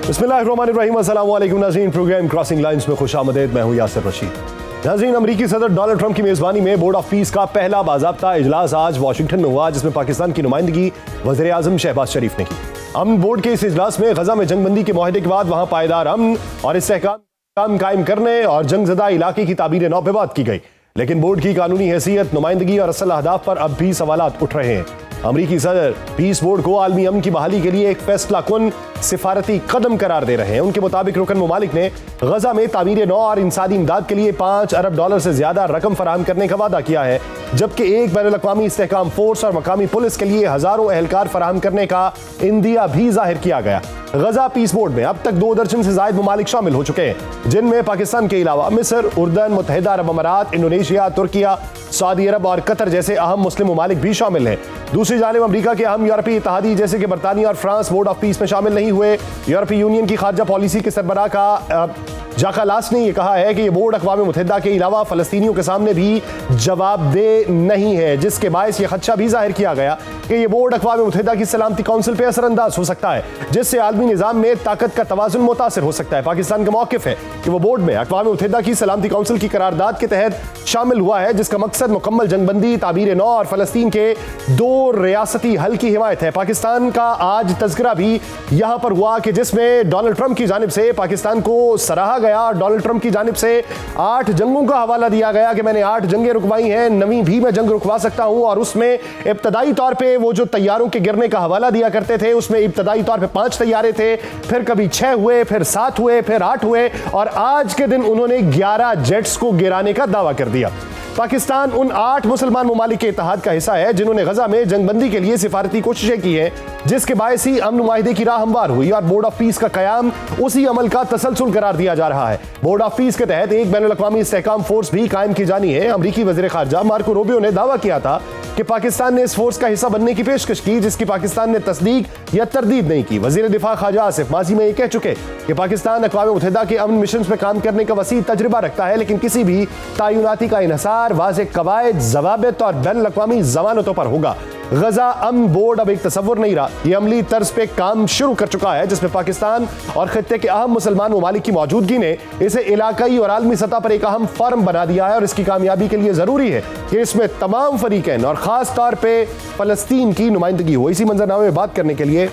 बिस्मिल्लाहिर्रहमानिर्रहीम, अस्सलाम वालेकुम नाज़रीन। प्रोग्राम क्रॉसिंग लाइंस में खुशामदीद। मैं हूं यासिर रशीद। नाज़रीन, अमरीकी सदर डोनाल्ड ट्रंप की मेज़बानी में बोर्ड ऑफ पीस का पहला बाज़ाब्ता इजलास आज वाशिंगटन में हुआ, जिसमें पाकिस्तान की नुमाइंदगी वज़ीर आज़म शहबाज शरीफ ने की। अमन बोर्ड के इस इजलास में गजा में जंगबंदी के मुआहदे के बाद वहां पायदार अमन और इस्तेहकाम कायम करने और जंगज़दा इलाके की ताबीर नौ पे बात की गई, लेकिन बोर्ड की कानूनी हैसियत, नुमाइंदगी और असल अहदाफ पर अब भी सवालात उठ रहे हैं। अमरीकी सदर पीस बोर्ड को आलमी अमन की बहाली के लिए एक फैसला कुन सिफारती कदम करार दे रहे हैं। उनके मुताबिक रुकन ममालिक ने गजा में तामीर नौ और इंसानी इमदाद के लिए $5 अरब से ज्यादा रकम फराहम करने का वादा किया है, जबकि एक बैनुल-अक़वामी इस्तेहकाम फोर्स और मकामी पुलिस के लिए हजारों एहलकार फराहम करने का इंदिया भी जाहिर किया गया। गजा पीस बोर्ड में अब तक 2 दर्जन से ज्यादा ममालिक शामिल हो चुके हैं, जिनमें पाकिस्तान के अलावा मिस्र, उर्दन, मुत्तहिदा अरब अमारात, इंडोनेशिया, तुर्किया, सऊदी अरब और कतर जैसे अहम मुस्लिम ममालिक भी शामिल हैं। दूसरी जानिब अमरीका के अहम यूरोपीय इत्तेहादी जैसे कि बरतानिया और फ्रांस बोर्ड ऑफ पीस में शामिल नहीं हुए। यूरोपीय यूनियन की खारजा पॉलिसी के सरबराह का जाका लास ने यह कहा है कि यह बोर्ड अक़वाम मुत्तहिदा के अलावा फलस्तीनियों के सामने भी जवाबदेह नहीं है, जिसके बायस यह खदशा भी जाहिर किया गया कि यह बोर्ड अक़वाम मुत्तहिदा की सलामती काउंसिल पर असरअंदाज हो सकता है, जिससे आलमी निज़ाम में ताकत का तवाज़ुन मुतासिर हो सकता है। पाकिस्तान का मौक़िफ़ है कि वह बोर्ड में अक़वाम मुत्तहिदा की सलामती काउंसिल की करारदाद के तहत शामिल हुआ है, जिसका मकसद मुकम्मल जंगबंदी, ताबीर नौ और फलस्तीन के 2 रियासती हल की हिमायत है। पाकिस्तान का आज तज़किरा भी यहाँ पर हुआ कि जिसमें डोनाल्ड ट्रंप की जानिब से पाकिस्तान को सराहा गया और डोनाल्ड ट्रंप की जानिब से 8 जंगों का हवाला दिया गया कि मैंने 8 जंगें रुकवाई हैं, नवी भी मैं जंग रुकवा सकता हूं। और उसमें इब्तदाई तौर पे वो जो तैयारों के गिरने का हवाला दिया करते थे, उसमें इब्तदाई तौर पे 5 तैयारे थे, फिर कभी 6 हुए, फिर 7 हुए, फिर 8 हुए और आज के दिन उन्होंने 11 जेट्स को गिराने का दावा कर दिया। पाकिस्तान उन 8 मुसलमान ममालिक के इत्तेहाद का हिस्सा है जिन्होंने गजा में जंगबंदी के लिए सिफारती कोशिशें की हैं, जिसके बायस ही अमन मुआहिदे की राह हमवार हुई और बोर्ड ऑफ पीस का कयाम उसी अमल का तसलसल करार दिया जा रहा है। बोर्ड ऑफ पीस के तहत एक बैनुल-अक़वामी इस्तेहकाम फोर्स भी कायम की जानी है। अमरीकी वज़ीर ख़ारजा मार्को रूबियो ने दावा किया था कि पाकिस्तान ने इस फोर्स का हिस्सा बनने की पेशकश की, जिसकी पाकिस्तान ने तस्दीक या तरदीद नहीं की। वज़ीर दिफा ख़ाजा आसिफ माजी में ये कह चुके कि पाकिस्तान अक़वाम मुत्तहिदा के अमन मिशन में काम करने का वसी तजुर्बा रखता है, लेकिन किसी भी तायुनाती का इन्हसार वाज़ेह कवायद, ज़वाबित और बैनुल-अक़वामी ज़मानतों पर होगा। गजा अमन बोर्ड अब एक तसव्वुर नहीं रहा, यह अमली तर्ज पे काम शुरू कर चुका है, जिसमें पाकिस्तान और खित्ते के अहम मुसलमान ममालिक की मौजूदगी ने इसे इलाकाई और आलमी सतह पर एक अहम फर्म बना दिया है और इसकी कामयाबी के लिए जरूरी है कि इसमें तमाम फरीकैन और खास तौर पे फलस्तीन की नुमाइंदगी हो। इसी मंजरनामे में बात करने के लिए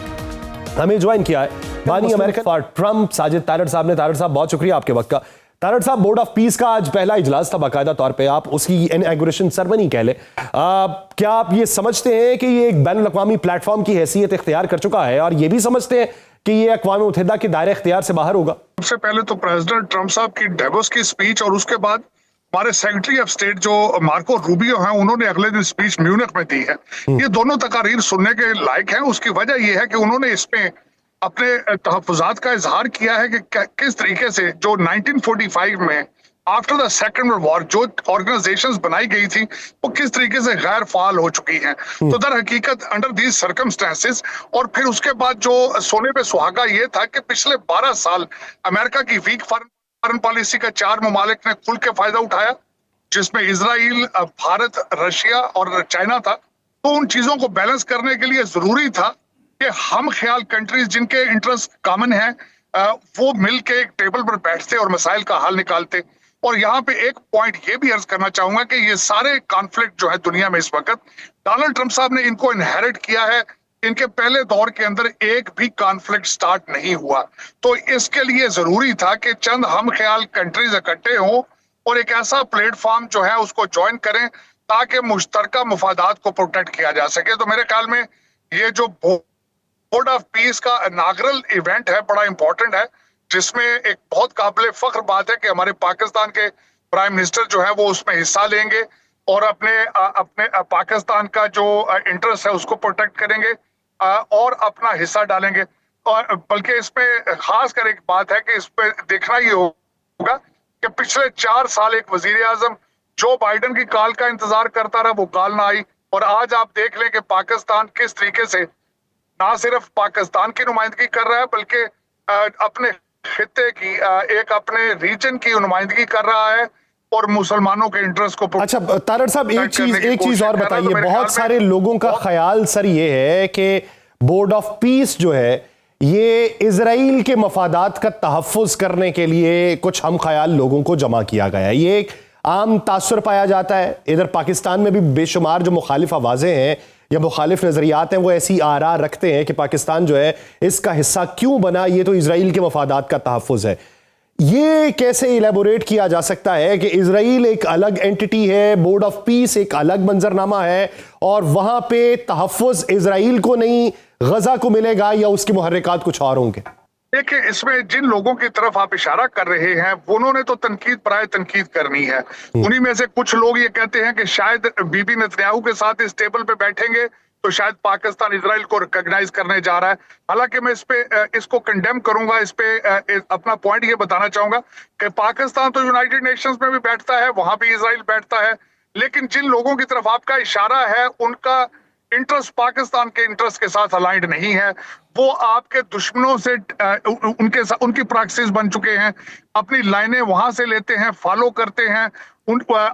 हमें ज्वाइन किया है बानी American for Trump Sajid Tarar साहब ने। तारड़ साहब, बहुत शुक्रिया आपके वक्त का। तारड़ साहब, बोर्ड ऑफ पीस का आज पहला इजलास था, बाकायदा तौर पे आप उसकी इनॉग्रेशन सेरेमनी कह लें। क्या आप ये समझते हैं कि ये एक बैनुल-अक़वामी प्लेटफॉर्म की हैसियत इख्तियार कर चुका है और ये भी समझते हैं कि ये अक़वाम मुत्तहिदा के दायरे इख्तियार से बाहर होगा? सबसे पहले तो प्रेसिडेंट ट्रंप साहब की डेवोस की स्पीच और उसके बाद हमारे सेक्रेटरी ऑफ स्टेट जो मार्को रूबियो हैं, उन्होंने अगले दिन स्पीच म्यूनिख में दी है। ये दोनों तकारीर सुनने के लायक हैं। उसकी वजह यह है कि उन्होंने इसमें अपने तहफ़्फ़ुज़ात का इजहार किया है कि किस तरीके से जो 1945 में after the second world war जो ऑर्गेनाइजेशंस बनाई गई थी वो किस तरीके से गैर फाल हो चुकी हैं। तो दर हकीकत अंडर दीज सर्कमस्टेंसेस और फिर उसके बाद जो सोने पे सुहागा ये था कि पिछले 12 साल अमेरिका की वीक फॉरेन पॉलिसी का 4 ममालिक ने खुल के फायदा उठाया, जिसमें इजराइल, भारत, रशिया और चाइना था। तो उन चीजों को बैलेंस करने के लिए जरूरी था कि हम ख्याल कंट्रीज जिनके इंटरेस्ट कॉमन है वो मिल के एक टेबल पर बैठते और मसाइल का हल निकालते। और यहाँ पे एक पॉइंट ये भी अर्ज करना चाहूंगा कि ये सारे कॉन्फ्लिक्ट जो है दुनिया में इस वक्त डोनाल्ड ट्रंप साहब ने इनको इनहेरिट किया है। इनके पहले दौर के अंदर एक भी कॉन्फ्लिक्ट स्टार्ट नहीं हुआ, तो इसके लिए जरूरी था कि चंद हम ख्याल कंट्रीज इकट्ठे हों और एक ऐसा प्लेटफॉर्म जो है उसको ज्वाइन करें ताकि मुश्तरका मुफादात को प्रोटेक्ट किया जा सके। तो मेरे ख्याल में ये जो बोर्ड ऑफ पीस का इनाग्रल इवेंट है बड़ा इंपॉर्टेंट है, जिसमें एक बहुत काबिल फख्र बात है कि हमारे पाकिस्तान के प्राइम मिनिस्टर जो है वो उसमें हिस्सा लेंगे और अपने पाकिस्तान का जो इंटरेस्ट है उसको प्रोटेक्ट करेंगे और अपना हिस्सा डालेंगे। और बल्कि इसमें खास कर एक बात है कि इस पे देखना ही होगा कि पिछले 4 साल एक वजीर आजम जो बाइडन की कॉल का इंतजार करता रहा, वो कॉल ना आई। और आज आप देख लें कि पाकिस्तान किस तरीके से ना सिर्फ पाकिस्तान की नुमाइंदगी कर रहा है बल्कि अपने खित्ते की एक अपने रीजन की नुमाइंदगी कर रहा है और मुसलमानों के इंटरेस्ट को। अच्छा तारड़ साहब, एक चीज और बताइए। बहुत सारे लोगों का ख्याल सर ये है कि बोर्ड ऑफ पीस जो है ये इजराइल के मफादात का तहफ़्फ़ुज़ करने के लिए कुछ हम ख्याल लोगों को जमा किया गया है। ये एक आम तासुर पाया जाता है। इधर पाकिस्तान में भी बेशुमार जो मुखालिफ आवाज़ें हैं या मुखालिफ नज़रियात हैं वो ऐसी आरा रखते हैं कि पाकिस्तान जो है इसका हिस्सा क्यों बना, ये तो इजराइल के मफादात का तहफ़्फ़ुज़ है। ये कैसे इलेबोरेट किया जा सकता है कि इजराइल एक अलग एंटिटी है, बोर्ड ऑफ पीस एक अलग मंजरनामा है और वहां पे तहफ़्फ़ुज़ इजराइल को नहीं गजा को मिलेगा या उसके मुहर्रिकात कुछ और होंगे? देखिए, इसमें जिन लोगों की तरफ आप इशारा कर रहे हैं उन्होंने तो तनकीद प्राय तनकीद करनी है। उन्हीं में से कुछ लोग ये कहते हैं कि शायद बीबी नेतन्याहू के साथ इस टेबल पे बैठेंगे तो शायद पाकिस्तान इजराइल को रिकॉग्नाइज करने जा रहा है। हालांकि मैं इसको कंडेम करूंगा। इस पे अपना पॉइंट ये बताना चाहूंगा कि पाकिस्तान तो यूनाइटेड नेशंस में भी बैठता है, वहां भी इजराइल बैठता है, लेकिन जिन लोगों की तरफ आपका इशारा है उनका इंटरेस्ट पाकिस्तान के इंटरेस्ट के साथ अलाइंड नहीं है। वो आपके दुश्मनों से उनकी प्रॉक्सीज बन चुके हैं, अपनी लाइनें वहां से लेते हैं, फॉलो करते हैं,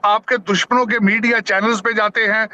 आपके दुश्मनों के मीडिया चैनल्स पे जाते हैं,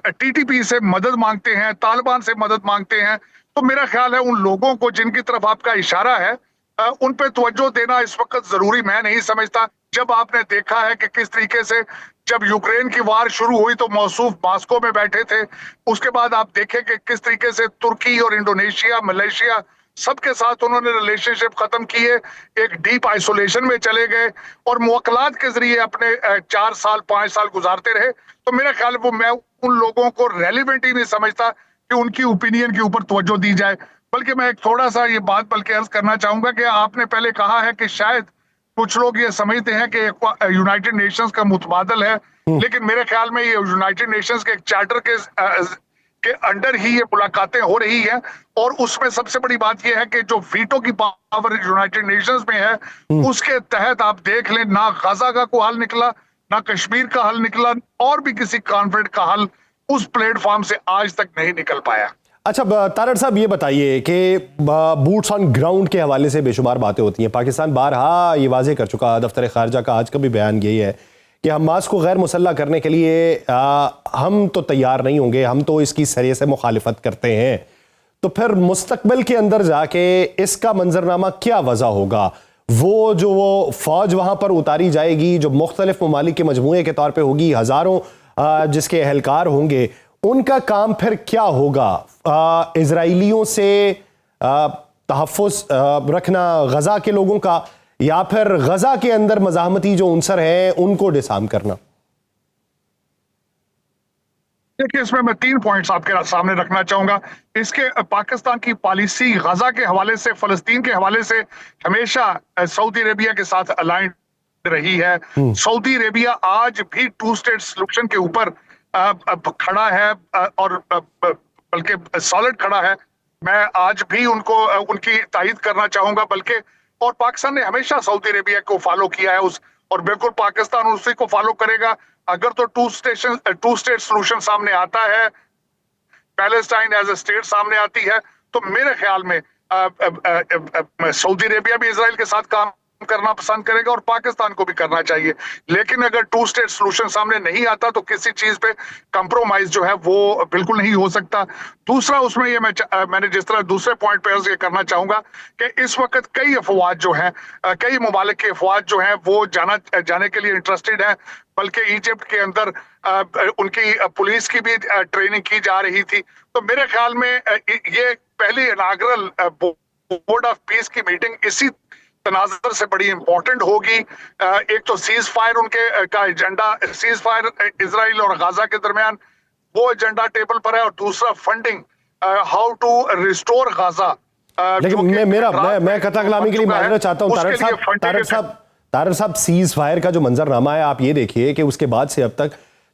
टीटीपी से मदद मांगते हैं, तालिबान से मदद मांगते हैं। तो मेरा ख्याल है उन लोगों को जिनकी तरफ आपका इशारा है उन पे तवज्जो देना इस वक्त जरूरी मैं नहीं समझता। जब आपने देखा है कि किस तरीके से जब यूक्रेन की वार शुरू हुई तो मौसूफ मास्को में बैठे थे, उसके बाद आप देखें कि किस तरीके से तुर्की और इंडोनेशिया, मलेशिया सबके साथ उन्होंने रिलेशनशिप खत्म किए, एक डीप आइसोलेशन में चले गए और मुवक्कलात के जरिए अपने 4 साल 5 साल गुजारते रहे। तो मेरा ख्याल वो मैं उन लोगों को रेलिवेंट ही नहीं समझता कि उनकी ओपिनियन के ऊपर तवज्जो दी जाए। बल्कि मैं एक थोड़ा सा ये बात बल्कि अर्ज करना चाहूंगा कि आपने पहले कहा है कि शायद कुछ लोग ये समझते हैं कि यूनाइटेड नेशंस का मुतबादल है, लेकिन मेरे ख्याल में ये यूनाइटेड नेशंस के एक चार्टर के अंडर ही ये मुलाकातें हो रही हैं और उसमें सबसे बड़ी बात यह है कि जो वीटो की पावर यूनाइटेड नेशंस में है उसके तहत आप देख लें ना गजा का कोई हल निकला, ना कश्मीर का हल निकला और भी किसी कॉन्फ्लिक्ट का हल उस प्लेटफॉर्म से आज तक नहीं निकल पाया। अच्छा तारड़ साहब, ये बताइए कि बूट्स ऑन ग्राउंड के हवाले से बेशुमार बातें होती हैं। पाकिस्तान बारहा ये वाजे कर चुका, दफ्तर खारजा का आज का भी बयान यही है कि हमास को गैर मुसल्लह करने के लिए हम तो तैयार नहीं होंगे, हम तो इसकी सरे से मुखालिफत करते हैं। तो फिर मुस्तकबिल के अंदर जाके इसका मंजरनामा क्या वजह होगा? वो फौज वहां पर उतारी जाएगी जो मुख्तलिफ ममालिक के मजमूए के तौर पर होगी, हजारों जिसके एहलकार होंगे, उनका काम फिर क्या होगा? इजराइलियों से तहफ़्फ़ुज़ रखना गजा के लोगों का, या फिर गजा के अंदर मज़ाहमती जो उनसर हैं उनको डिसआर्म करना? देखिए, इसमें मैं 3 पॉइंट्स आपके सामने रखना चाहूंगा। इसके पाकिस्तान की पॉलिसी गजा के हवाले से, फलस्तीन के हवाले से हमेशा सऊदी अरेबिया के साथ अलाइंड रही है। सऊदी अरेबिया आज भी 2 स्टेट सॉल्यूशन के ऊपर खड़ा है और बल्कि सॉलिड खड़ा है। मैं आज भी उनकी तायद करना चाहूंगा। बल्कि और पाकिस्तान ने हमेशा सऊदी अरेबिया को फॉलो किया है और बिल्कुल पाकिस्तान उसी को फॉलो करेगा। अगर तो 2 स्टेट सॉल्यूशन सामने आता है, पैलेस्टाइन एज ए स्टेट सामने आती है, तो मेरे ख्याल में सऊदी अरेबिया भी इजराइल के साथ काम करना पसंद करेगा और पाकिस्तान को भी करना चाहिए। लेकिन अगर 2 स्टेट सॉल्यूशन सामने नहीं आता तो किसी चीज पे कंप्रोमाइज जो है वो बिल्कुल नहीं हो सकता। दूसरा, उसमें ये मैंने जिस तरह दूसरे पॉइंट पे ये करना चाहूंगा कि इस वक्त कई अफवाज जो हैं, कई ममालिक के अफवाज जो हैं वो जाने के लिए इंटरेस्टेड हैं। बल्कि इजिप्ट के अंदर उनकी पुलिस की भी ट्रेनिंग की जा रही थी। तो मेरे ख्याल में ये पहली इनाग्रल बोर्ड ऑफ पीस की मीटिंग इसी तनाज़र से बड़ी इंपॉर्टेंट होगी। एक तो सीज फायर उनके का एजेंडा, सीज फायर इजराइल और गाजा के दरमियान, वो एजेंडा टेबल पर है, और दूसरा funding, how to restore Gaza. लेकिन मैं कथा कलामी के लिए माजरत चाहता हूं तारड़ साहब, सीज फायर का जो मंजरनामा है आप ये देखिए कि उसके बाद से अब तक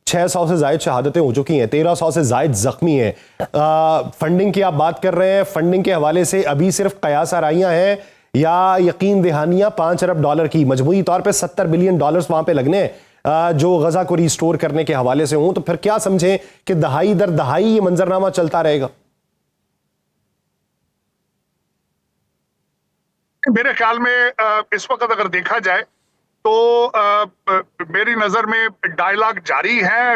600 से जायद शहादतें हो चुकी हैं, 1300 से जायद जख्मी हैं। फंडिंग की आप बात कर रहे हैं, फंडिंग के हवाले से अभी सिर्फ कयास आराइयां हैं या यकीन दहानियां $5 अरब की, मजमूई तौर पे $70 बिलियन वहां पे लगने जो गजा को रिस्टोर करने के हवाले से हों। तो फिर क्या समझें कि दहाई दर दहाई ये मंजरनामा चलता रहेगा? मेरे ख्याल में इस वक्त अगर देखा जाए तो मेरी नजर में डायलॉग जारी है,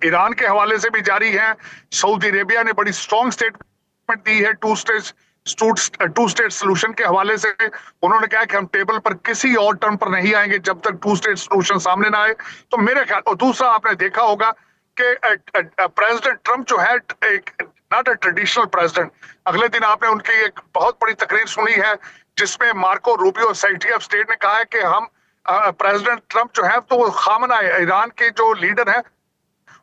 ईरान के हवाले से भी जारी है। सऊदी अरेबिया ने बड़ी स्ट्रॉन्ग स्टेटमेंट दी है 2 स्टेट टू स्टेट सोल्यूशन के हवाले से उन्होंने कहा कि हम टेबल पर किसी और टर्म पर नहीं आएंगे जब तक टू स्टेट सोल्यूशन सामने ना आए। तो मेरे ख्याल, और दूसरा आपने देखा होगा कि प्रेसिडेंट ट्रंप जो है एक नॉट अ ट्रेडिशनल प्रेसिडेंट। अगले दिन आपने उनकी एक बहुत बड़ी तकरीर सुनी है जिसमें Marco Rubio secretary of state ने कहा है कि हम प्रेसिडेंट ट्रंप जो है तो वो खामना ईरान के जो लीडर हैं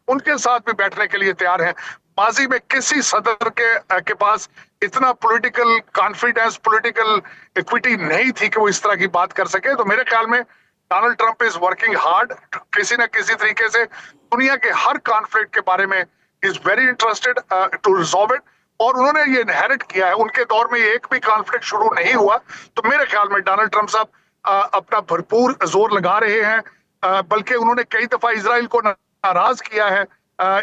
उनके साथ भी बैठने के लिए तैयार हैं। माजी में किसी सदर के पास इतना पॉलिटिकल कॉन्फिडेंस, पॉलिटिकल इक्विटी नहीं थी कि वो इस तरह की बात कर सके। तो मेरे ख्याल में Donald Trump is working hard, किसी न किसी तरीके से दुनिया के हर कॉन्फ्लिक्ट के बारे में is very interested to resolve it, और उन्होंने ये इनहेरिट किया है। उनके दौर में एक भी कॉन्फ्लिक्ट शुरू नहीं हुआ। तो मेरे ख्याल में डोनाल्ड ट्रंप साहब अपना भरपूर जोर लगा रहे हैं, बल्कि उन्होंने कई दफा इजराइल को नाराज किया है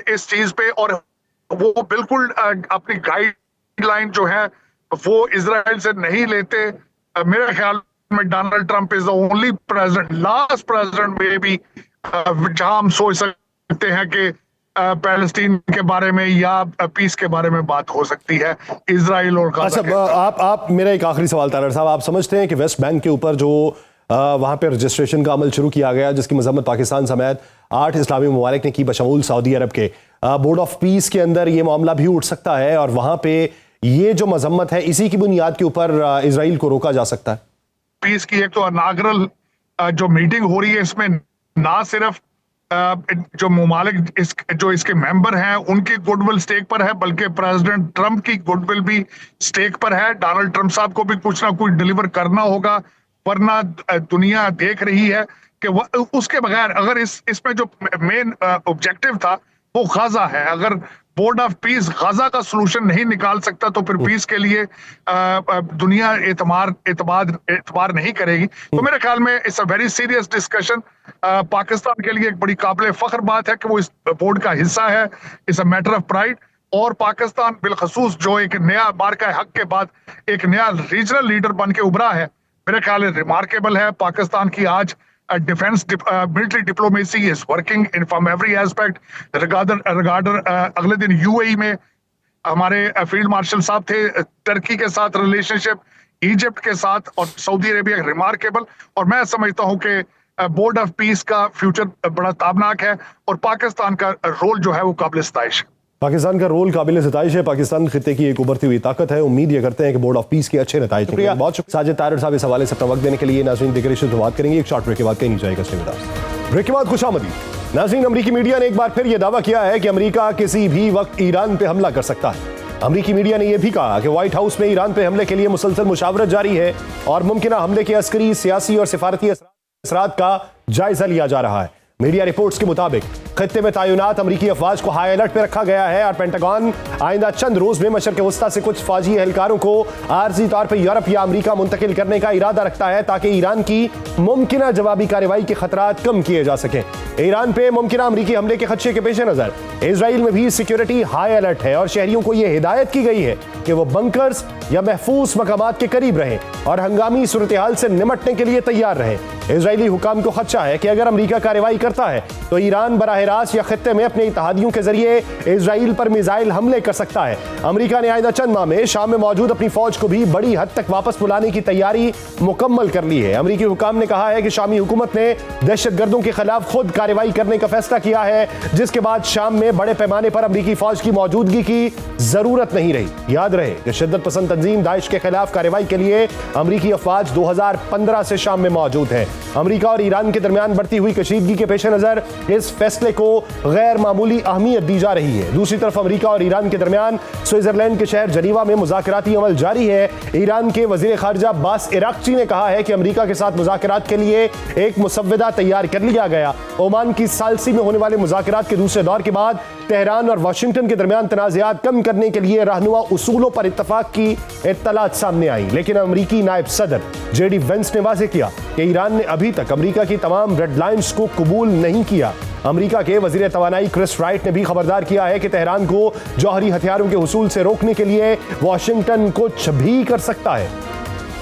इस चीज पे, और वो बिल्कुल अपनी गाइडलाइन जो है वो इजराइल से नहीं लेते। मेरे ख्याल में Donald Trump is the only president, last president में भी जहां हम सोच सकते हैं कि पैलेस्टीन के बारे में या पीस के बारे में बात हो सकती है इजराइल और गाजा। अच्छा, आप मेरा एक आखिरी सवाल तारड़ साहब, आप समझते हैं कि वेस्ट बैंक के ऊपर जो वहां पे रजिस्ट्रेशन का अमल शुरू किया गया जिसकी मजम्मत पाकिस्तान समेत 8 इस्लामी ममालिक ने की बशमूल सऊदी अरब के, बोर्ड ऑफ पीस के अंदर ये मामला भी उठ सकता है और वहां पे ये जो मजम्मत है इसी की बुनियाद के ऊपर इजराइल को रोका जा सकता है? पीस की एक तो इनाग्रल जो मीटिंग हो रही है इसमें ना सिर्फ जो ममालिक जो इसके मेंबर हैं उनकी गुडविल स्टेक पर है, बल्कि प्रेसिडेंट ट्रंप की गुडविल भी स्टेक पर है। डोनाल्ड ट्रंप साहब को भी कुछ ना कुछ डिलीवर करना होगा, वरना दुनिया देख रही है कि उसके बगैर अगर इसमें जो मेन ऑब्जेक्टिव था वो गाजा है। अगर बोर्ड ऑफ पीस गाजा का सलूशन नहीं निकाल सकता तो फिर पीस के लिए दुनिया एतबार नहीं करेगी। तो मेरे ख्याल में it's a very serious discussion. Pakistan के लिए एक बड़ी काबिल फख्र बात है कि वो इस बोर्ड का हिस्सा है। It's a matter of pride, और पाकिस्तान बिलखसूस जो एक नया बारका हक के बाद एक नया रीजनल लीडर बन के उभरा है, मेरे ख्याल में रिमार्केबल है। पाकिस्तान की आज defence military diplomacy is working in from every aspect regarder. अगले दिन यूएई में हमारे फील्ड मार्शल साहब थे, टर्की के साथ रिलेशनशिप, इजिप्ट के साथ और सऊदी अरेबिया रिमार्केबल। और मैं समझता हूं कि बोर्ड ऑफ पीस का फ्यूचर बड़ा ताबनाक है और पाकिस्तान का रोल जो है वो काबिल सताइश है। पाकिस्तान का रोल काबिल सताइश है, पाकिस्तान खित्ते की एक उभरती हुई ताकत है। उम्मीद ये करते हैं कि बोर्ड ऑफ पीस के अच्छे नतीजे निकलेंगे। बहुत शुक्रिया साजिद तारड़ साहब इस हवाले से अपना वक्त देने के लिए। नाज़रीन देखकर इस बात करेंगे एक शॉर्ट ब्रेक के बाद, कहीं नहीं जाएगा ब्रेक के बाद खुशामदी। नाज़रीन, अमरीकी मीडिया ने एक बार फिर यह दावा किया है कि अमरीका किसी भी वक्त ईरान पे हमला कर सकता है। अमरीकी मीडिया ने यह भी कहा कि व्हाइट हाउस में ईरान पे हमले के लिए मुसलसल मुशावरत जारी है और मुमकिन हमले के अस्करी, सियासी और सिफारती असरात का जायजा लिया जा रहा है। मीडिया रिपोर्ट्स के मुताबिक खत्ते में तैनात अमरीकी अफवाज को हाई अलर्ट पे रखा गया है और पेंटागन आइंदा चंद रोज में मशरक़ वस्ता से कुछ फौजी एहलकारों को आर्जी तौर पर यूरोप या अमरीका मुंतकिल करने का इरादा रखता है ताकि ईरान की मुमकिन जवाबी कार्रवाई के खतरात कम किए जा सकें। ईरान पे मुमकिन अमरीकी हमले के खदशे के पेश नजर इसराइल में भी सिक्योरिटी हाई अलर्ट है और शहरियों को यह हिदायत की गई है कि वो बंकर्स या महफूज मकामात के करीब रहें और हंगामी सूरत हाल से निमटने के लिए तैयार रहें। इजरायली हुकाम को खदशा है कि अगर अमरीका कार्रवाई करता है तो ईरान बराह रास्त या खत्ते में अपने इत्तेहादियों के जरिए इजराइल पर मिसाइल हमले कर सकता है। अमरीका ने आइंदा चंद माह में शाम में मौजूद अपनी फौज को भी बड़ी हद तक वापस बुलाने की तैयारी मुकम्मल कर ली है। अमरीकी हुकाम ने कहा है कि शामी हुकूमत ने दहशतगर्दों के खिलाफ खुद कार्रवाई करने का फैसला किया है, जिसके बाद शाम में बड़े पैमाने पर अमरीकी फौज की मौजूदगी की जरूरत नहीं रही। याद रहे कि शिद्दत पसंद तंजीम दाइश के खिलाफ कार्रवाई के लिए अमरीकी अफवाज 2015 से शाम में मौजूद है। अमरीका और ईरान के दरमियान बढ़ती हुई कशीदगी के पेश नजर इस फैसले को गैर मामूली अहमियत दी जा रही है। दूसरी तरफ अमरीका और ईरान के दरमियान स्विट्जरलैंड के शहर जनीवा में मुज़ाकराती अमल जारी है। ईरान के वज़ीर खारजा अब्बास इराक़ची ने कहा है कि अमरीका के साथ मुज़ाकरात के लिए एक मुसव्वदा तैयार कर लिया गया। ओमान की सालसी में होने वाले मुज़ाकरात के दूसरे दौर के बाद तेहरान और वाशिंगटन के दरमियान तनाज़ात कम करने के लिए रहनुमा उसूलों पर इत्तफाक की इत्तलात सामने आई, लेकिन अमरीकी नायब सदर जेडी वेंस ने वाज़ेह किया कि ईरान ने अभी तक अमरीका की तमाम रेड लाइन्स को कबूल नहीं किया। अमरीका के वज़ीर तवानाई क्रिस राइट ने भी खबरदार किया है कि तेहरान को जौहरी हथियारों के हुसूल से रोकने के लिए वाशिंगटन कुछ भी कर सकता है।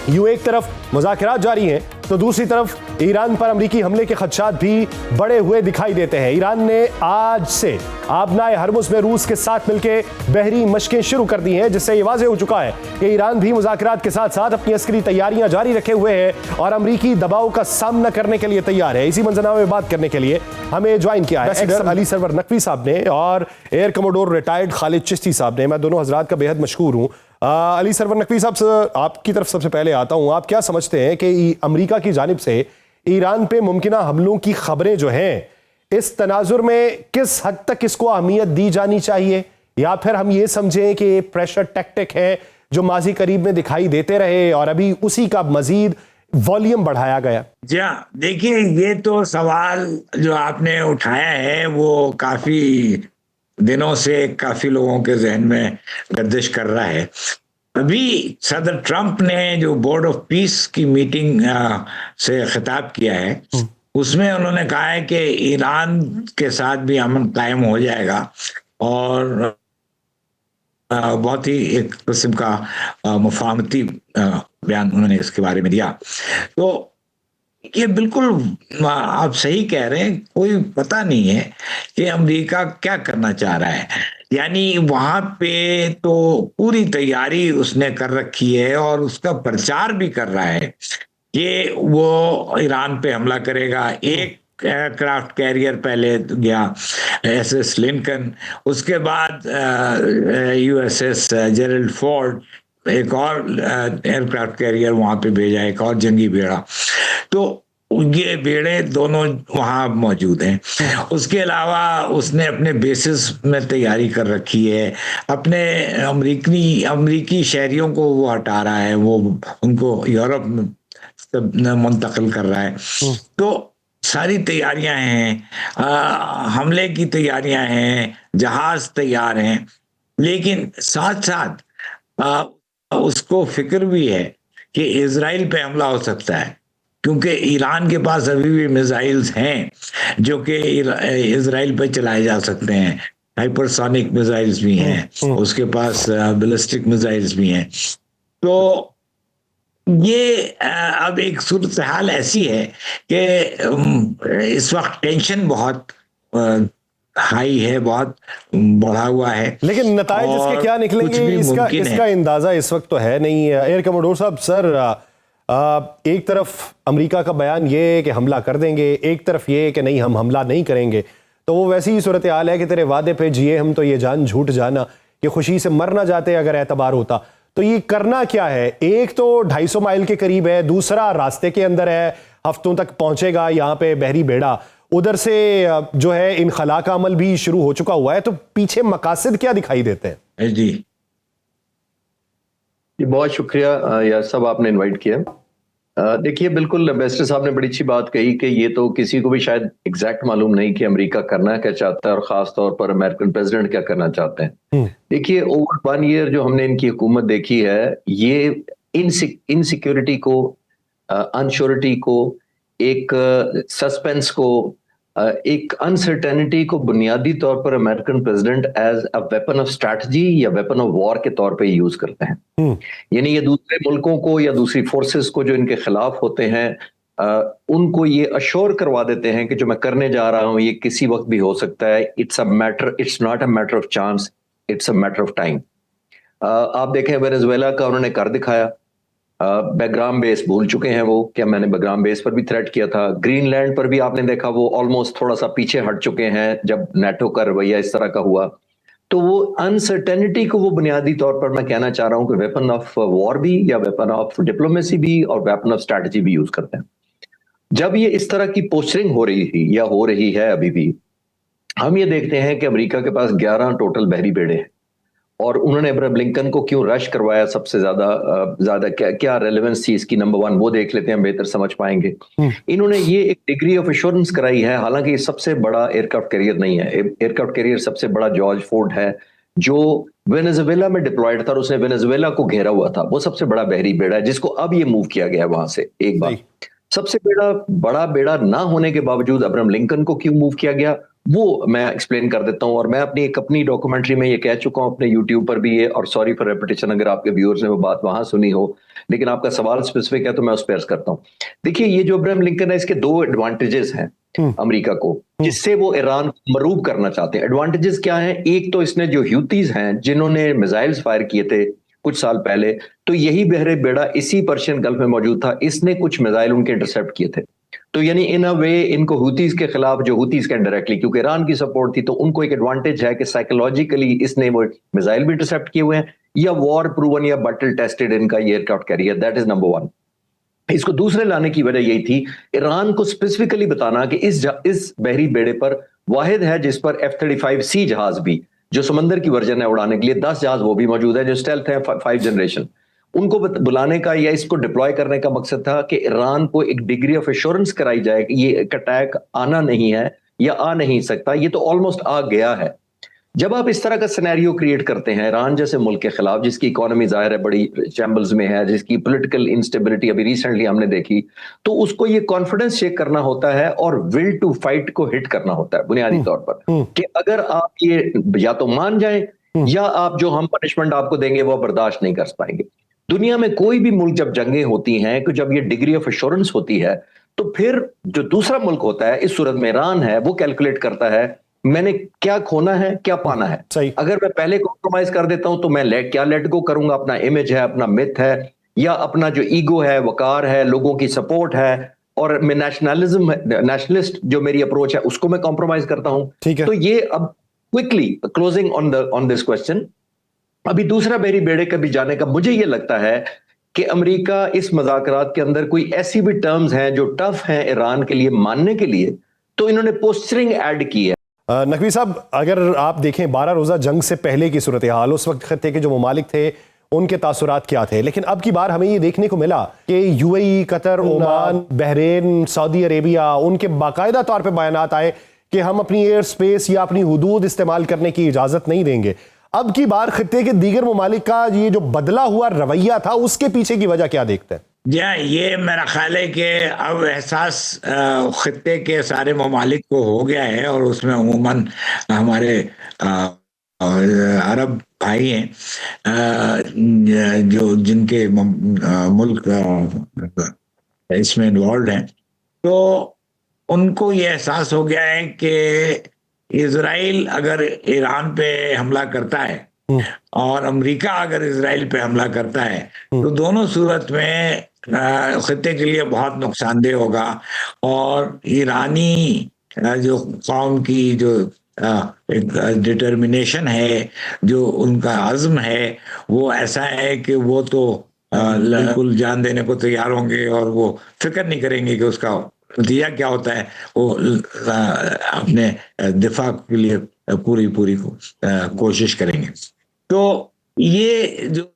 यूं एक तरफ मुज़ाकरात जारी हैं तो दूसरी तरफ ईरान पर अमेरिकी हमले के खदशात भी बढ़े हुए दिखाई देते हैं। ईरान ने आज से आबनाए हरमुज में रूस के साथ मिलकर बहरी मशकें शुरू कर दी हैं, जिससे ये वाज़ेह हो चुका है कि ईरान भी मुज़ाकरात के साथ साथ अपनी अस्करी तैयारियां जारी रखे हुए है और अमेरिकी दबाव का सामना करने के लिए तैयार है। इसी मंजरनामे में बात करने के लिए हमें ज्वाइन किया है अली सरवर नकवी साहब ने और air commodore retired Khalid Chishti साहब ने। मैं दोनों हजरात का बेहद मशकूर हूँ। अली सरवर नकवी साहब, आपकी तरफ सबसे पहले आता हूँ। आप क्या समझते हैं कि अमेरिका की जानिब से ईरान पे मुमकिना हमलों की खबरें जो हैं, इस तनाजुर में किस हद तक इसको अहमियत दी जानी चाहिए, या फिर हम ये समझें कि प्रेशर टैक्टिक है जो माजी करीब में दिखाई देते रहे और अभी उसी का मजीद वॉल्यूम बढ़ाया गया? जी हाँ, देखिए, ये तो सवाल जो आपने उठाया है वो काफी दिनों से काफी लोगों के जहन में गर्दिश कर रहा है। अभी सदर ट्रंप ने जो बोर्ड ऑफ पीस की मीटिंग से खिताब किया है, उसमें उन्होंने कहा है कि ईरान के साथ भी अमन कायम हो जाएगा और बहुत ही एक किस्म का मुफाहमती बयान उन्होंने इसके बारे में दिया। तो ये बिल्कुल आप सही कह रहे हैं, कोई पता नहीं है कि अमेरिका क्या करना चाह रहा है। यानी वहां पे तो पूरी तैयारी उसने कर रखी है और उसका प्रचार भी कर रहा है कि वो ईरान पे हमला करेगा। एक एयरक्राफ्ट कैरियर पहले गया, एसएस लिंकन, उसके बाद यूएसएस जेरल्ड फोर्ड, एक और एयरक्राफ्ट कैरियर वहां पे भेजा, एक और जंगी बेड़ा। तो ये बेड़े दोनों वहां मौजूद हैं। उसके अलावा उसने अपने बेसिस में तैयारी कर रखी है। अपने अमरीकी शहरियों को वो हटा रहा है, वो उनको यूरोप में मुंतकिल कर रहा है। तो सारी तैयारियां हैं, हमले की तैयारियां हैं, जहाज तैयार हैं, लेकिन साथ साथ उसको फिक्र भी है कि इजराइल पे हमला हो सकता है, क्योंकि ईरान के पास अभी भी मिसाइल्स हैं जो कि इजराइल पे चलाए जा सकते हैं। हाइपरसोनिक मिसाइल्स भी हैं, उसके पास बैलिस्टिक मिसाइल्स भी हैं। तो ये अब एक सूरत हाल ऐसी है कि इस वक्त टेंशन बहुत हाई है, बहुत बढ़ा हुआ है, लेकिन नताइज इसके क्या निकलेंगे इसका अंदाजा इस वक्त तो है नहीं। एयर कमोडोर साहब, सर, एक तरफ अमेरिका का बयान ये है कि हमला कर देंगे, एक तरफ ये है कि नहीं, हम हमला नहीं करेंगे। तो वो वैसी ही सूरत हाल है कि तेरे वादे पे जिए हम, तो ये जान झूठ जाना, कि खुशी से मर ना जाते अगर एतबार होता। तो ये करना क्या है? एक तो 250 माइल के करीब है, दूसरा रास्ते के अंदर है, हफ्तों तक पहुंचेगा यहाँ पे बहरी बेड़ा, उधर से जो है इनखला का अमल भी शुरू हो चुका हुआ है। तो पीछे मकासद क्या दिखाई देते हैं? जी बहुत शुक्रिया यार साहब, आपने इनवाइट किया। देखिए, बिल्कुल एम्बेसडर साहब ने बड़ी अच्छी बात कही कि ये तो किसी को भी शायद एग्जैक्ट मालूम नहीं कि अमेरिका करना क्या चाहता है और खास तौर पर अमेरिकन प्रेसिडेंट क्या करना चाहते हैं। देखिए, ओवर 1 ईयर जो हमने इनकी हुकूमत देखी है, ये इनसिक्योरिटी को, अनश्योरिटी को, एक सस्पेंस को, एक अनसर्टेनिटी को बुनियादी तौर पर American president as a weapon of strategy या वेपन ऑफ वॉर के तौर पे यूज करते हैं। यानी ये दूसरे मुल्कों को या दूसरी फोर्सेस को जो इनके खिलाफ होते हैं, उनको ये अश्योर करवा देते हैं कि जो मैं करने जा रहा हूं ये किसी वक्त भी हो सकता है। It's not a matter of chance, it's a matter of time. आप देखें, वेनेजुएला का उन्होंने कर दिखाया। बेग्राम बेस भूल चुके हैं वो, क्या मैंने बेग्राम बेस पर भी थ्रेट किया था। ग्रीनलैंड पर भी आपने देखा वो ऑलमोस्ट थोड़ा सा पीछे हट चुके हैं जब नेटो का रवैया इस तरह का हुआ। तो वो अनसर्टेनिटी को वो बुनियादी तौर पर मैं कहना चाह रहा हूं कि वेपन ऑफ वॉर भी या वेपन ऑफ डिप्लोमेसी भी और वेपन ऑफ स्ट्रैटेजी भी यूज करते हैं। जब ये इस तरह की पोस्टरिंग हो रही थी या हो रही है अभी भी, हम ये देखते हैं कि अमेरिका के पास 11 टोटल बहरी बेड़े हैं और उन्होंने अब्राहम लिंकन को क्यों रश करवाया, सबसे ज्यादा क्या रेलेवेंस थी इसकी, नंबर 1 वो देख लेते हैं, बेहतर समझ पाएंगे। इन्होंने ये एक डिग्री ऑफ एश्योरेंस कराई है, हालांकि ये सबसे बड़ा एयरक्राफ्ट कैरियर नहीं है। एयरक्राफ्ट कैरियर सबसे बड़ा जॉर्ज फोर्ड है जो वेनेजुएला में डिप्लॉयड था और उसने वेनेजुएला को घेरा हुआ था। वो सबसे बड़ा बहरी बेड़ा है जिसको अब ये मूव किया गया वहां से एक बार। सबसे बड़ा बेड़ा ना होने के बावजूद अब्राहम लिंकन को क्यों मूव किया गया, वो मैं एक्सप्लेन कर देता हूं। और मैं अपनी डॉक्यूमेंट्री में ये कह चुका हूं, अपने यूट्यूब पर भी ये, और सॉरी फॉर रेपिटेशन अगर आपके व्यूअर्स ने वो बात वहां सुनी हो, लेकिन आपका सवाल स्पेसिफिक है तो मैं उस पर अर्ज करता हूं। देखिए, ये जो अब्राहम लिंकन है, इसके दो एडवांटेजेस हैं अमेरिका को, जिससे वो ईरान को मरूब करना चाहते हैं। एडवांटेजेस क्या हैं? एक तो इसने जो ह्यूतीज हैं जिन्होंने मिसाइल्स फायर किए थे कुछ साल पहले, तो यही बहरे बेड़ा इसी पर्शियन गल्फ में मौजूद था, इसने कुछ मिसाइल उनके इंटरसेप्ट किए थे। तो यानी इन अ वे इनको हुतीज के खिलाफ, जो हुतीज के डायरेक्टली क्योंकि ईरान की सपोर्ट थी, तो उनको एक एडवांटेज है कि साइकोलॉजिकली इसने वो मिसाइल भी इंटरसेप्ट किए हुए हैं, या वॉर प्रूवन या बैटल टेस्टेड इनका ये aircraft carrier. That is number one. इसको दूसरे लाने की वजह यही थी, ईरान को स्पेसिफिकली बताना कि इस बहरी बेड़े पर वाहिद है जिस पर F-35C जहाज भी, जो समंदर की वर्जन है उड़ाने के लिए, 10 जहाज वो भी मौजूद है जो स्टेल्थ है 5 जनरेशन। उनको बुलाने का या इसको डिप्लॉय करने का मकसद था कि ईरान को एक डिग्री ऑफ एश्योरेंस कराई जाए कि ये अटैक आना नहीं है या आ नहीं सकता, ये तो ऑलमोस्ट आ गया है। जब आप इस तरह का सिनेरियो क्रिएट करते हैं ईरान जैसे मुल्क के खिलाफ, जिसकी इकोनॉमी जाहिर है बड़ी चैम्बल्स में है, जिसकी पॉलिटिकल इंस्टेबिलिटी अभी रिसेंटली हमने देखी, तो उसको ये कॉन्फिडेंस चेक करना होता है और विल टू फाइट को हिट करना होता है बुनियादी तौर पर, कि अगर आप ये या तो मान जाएं या आप जो हम पनिशमेंट आपको देंगे वो बर्दाश्त नहीं कर पाएंगे। दुनिया में कोई भी मुल्क जब जंगें होती हैं, कि जब ये डिग्री ऑफ एश्योरेंस होती है, तो फिर जो दूसरा मुल्क होता है, इस सूरत में ईरान है, वो कैलकुलेट करता है मैंने क्या खोना है क्या पाना है। सही। अगर मैं पहले कॉम्प्रोमाइज कर देता हूं तो मैं लेट गो करूंगा, अपना इमेज है, अपना मिथ है, या अपना जो ईगो है, वकार है, लोगों की सपोर्ट है, और मैं नेशनलिस्ट जो मेरी अप्रोच है उसको मैं कॉम्प्रोमाइज करता हूं। ठीक है। तो ये अब quickly closing on this question, अभी दूसरा बेरी बेड़े कभी जाने का मुझे ये लगता है कि अमेरिका इस मज़ाकरात के अंदर कोई ऐसी भी टर्म्स हैं जो टफ हैं ईरान के लिए मानने के लिए, तो इन्होंने पोस्चरिंग ऐड की है। नकवी साहब, अगर आप देखें 12 रोज़ा जंग से पहले की सूरत हाल, उस वक्त खत्ते के जो ममालिक थे उनके तासुरात क्या थे, लेकिन अब की बार हमें ये देखने को मिला कि UAE, Qatar, Oman, Bahrain, Saudi Arabia, उनके बाकायदा तौर पे बयानात आए कि हम अपनी एयर स्पेस या अपनी हुदूद इस्तेमाल करने की इजाज़त नहीं देंगे। अब की बार खत्ते के दीगर ममालिक का ये जो बदला हुआ रवैया था, उसके पीछे की वजह क्या देखते हैं? ये मेरा ख्याल है कि अब एहसास खत्ते के सारे ममालिक को हो गया है, और उसमें अमूमन हमारे अरब भाई हैं जो जिनके मुल्क इसमें इन्वॉल्व हैं, तो उनको ये एहसास हो गया है कि इजराइल अगर ईरान पे हमला करता है और अमेरिका अगर इजराइल पे हमला करता है, तो दोनों सूरत में खत्ते के लिए बहुत नुकसानदेह होगा। और ईरानी जो कौम की जो एक डिटर्मिनेशन है, जो उनका अज़्म है, वो ऐसा है कि वो तो बिल्कुल जान देने को तैयार होंगे, और वो फिक्र नहीं करेंगे कि उसका नतीजा क्या होता है। वो अपने दिफा के लिए पूरी कोशिश करेंगे। तो ये जो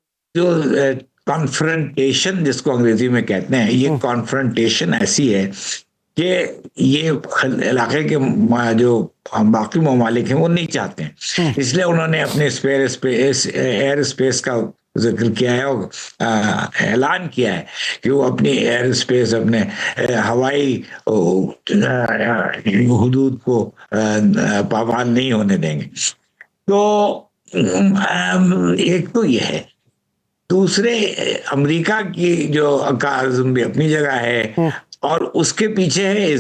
कॉन्फ्रंटेशन जिसको अंग्रेजी में कहते हैं, ये कॉन्फ्रंटेशन ऐसी है कि ये इलाके के जो बाकी ममालिक हैं वो नहीं चाहते हैं, इसलिए उन्होंने अपने एयर स्पेस का जिक्र किया है और ऐलान किया है कि वो अपनी एयर स्पेस, अपने हवाई हुदूद को पामाल नहीं होने देंगे। तो एक तो ये है। दूसरे, अमेरिका की जो अज़्म भी अपनी जगह है, और उसके पीछे है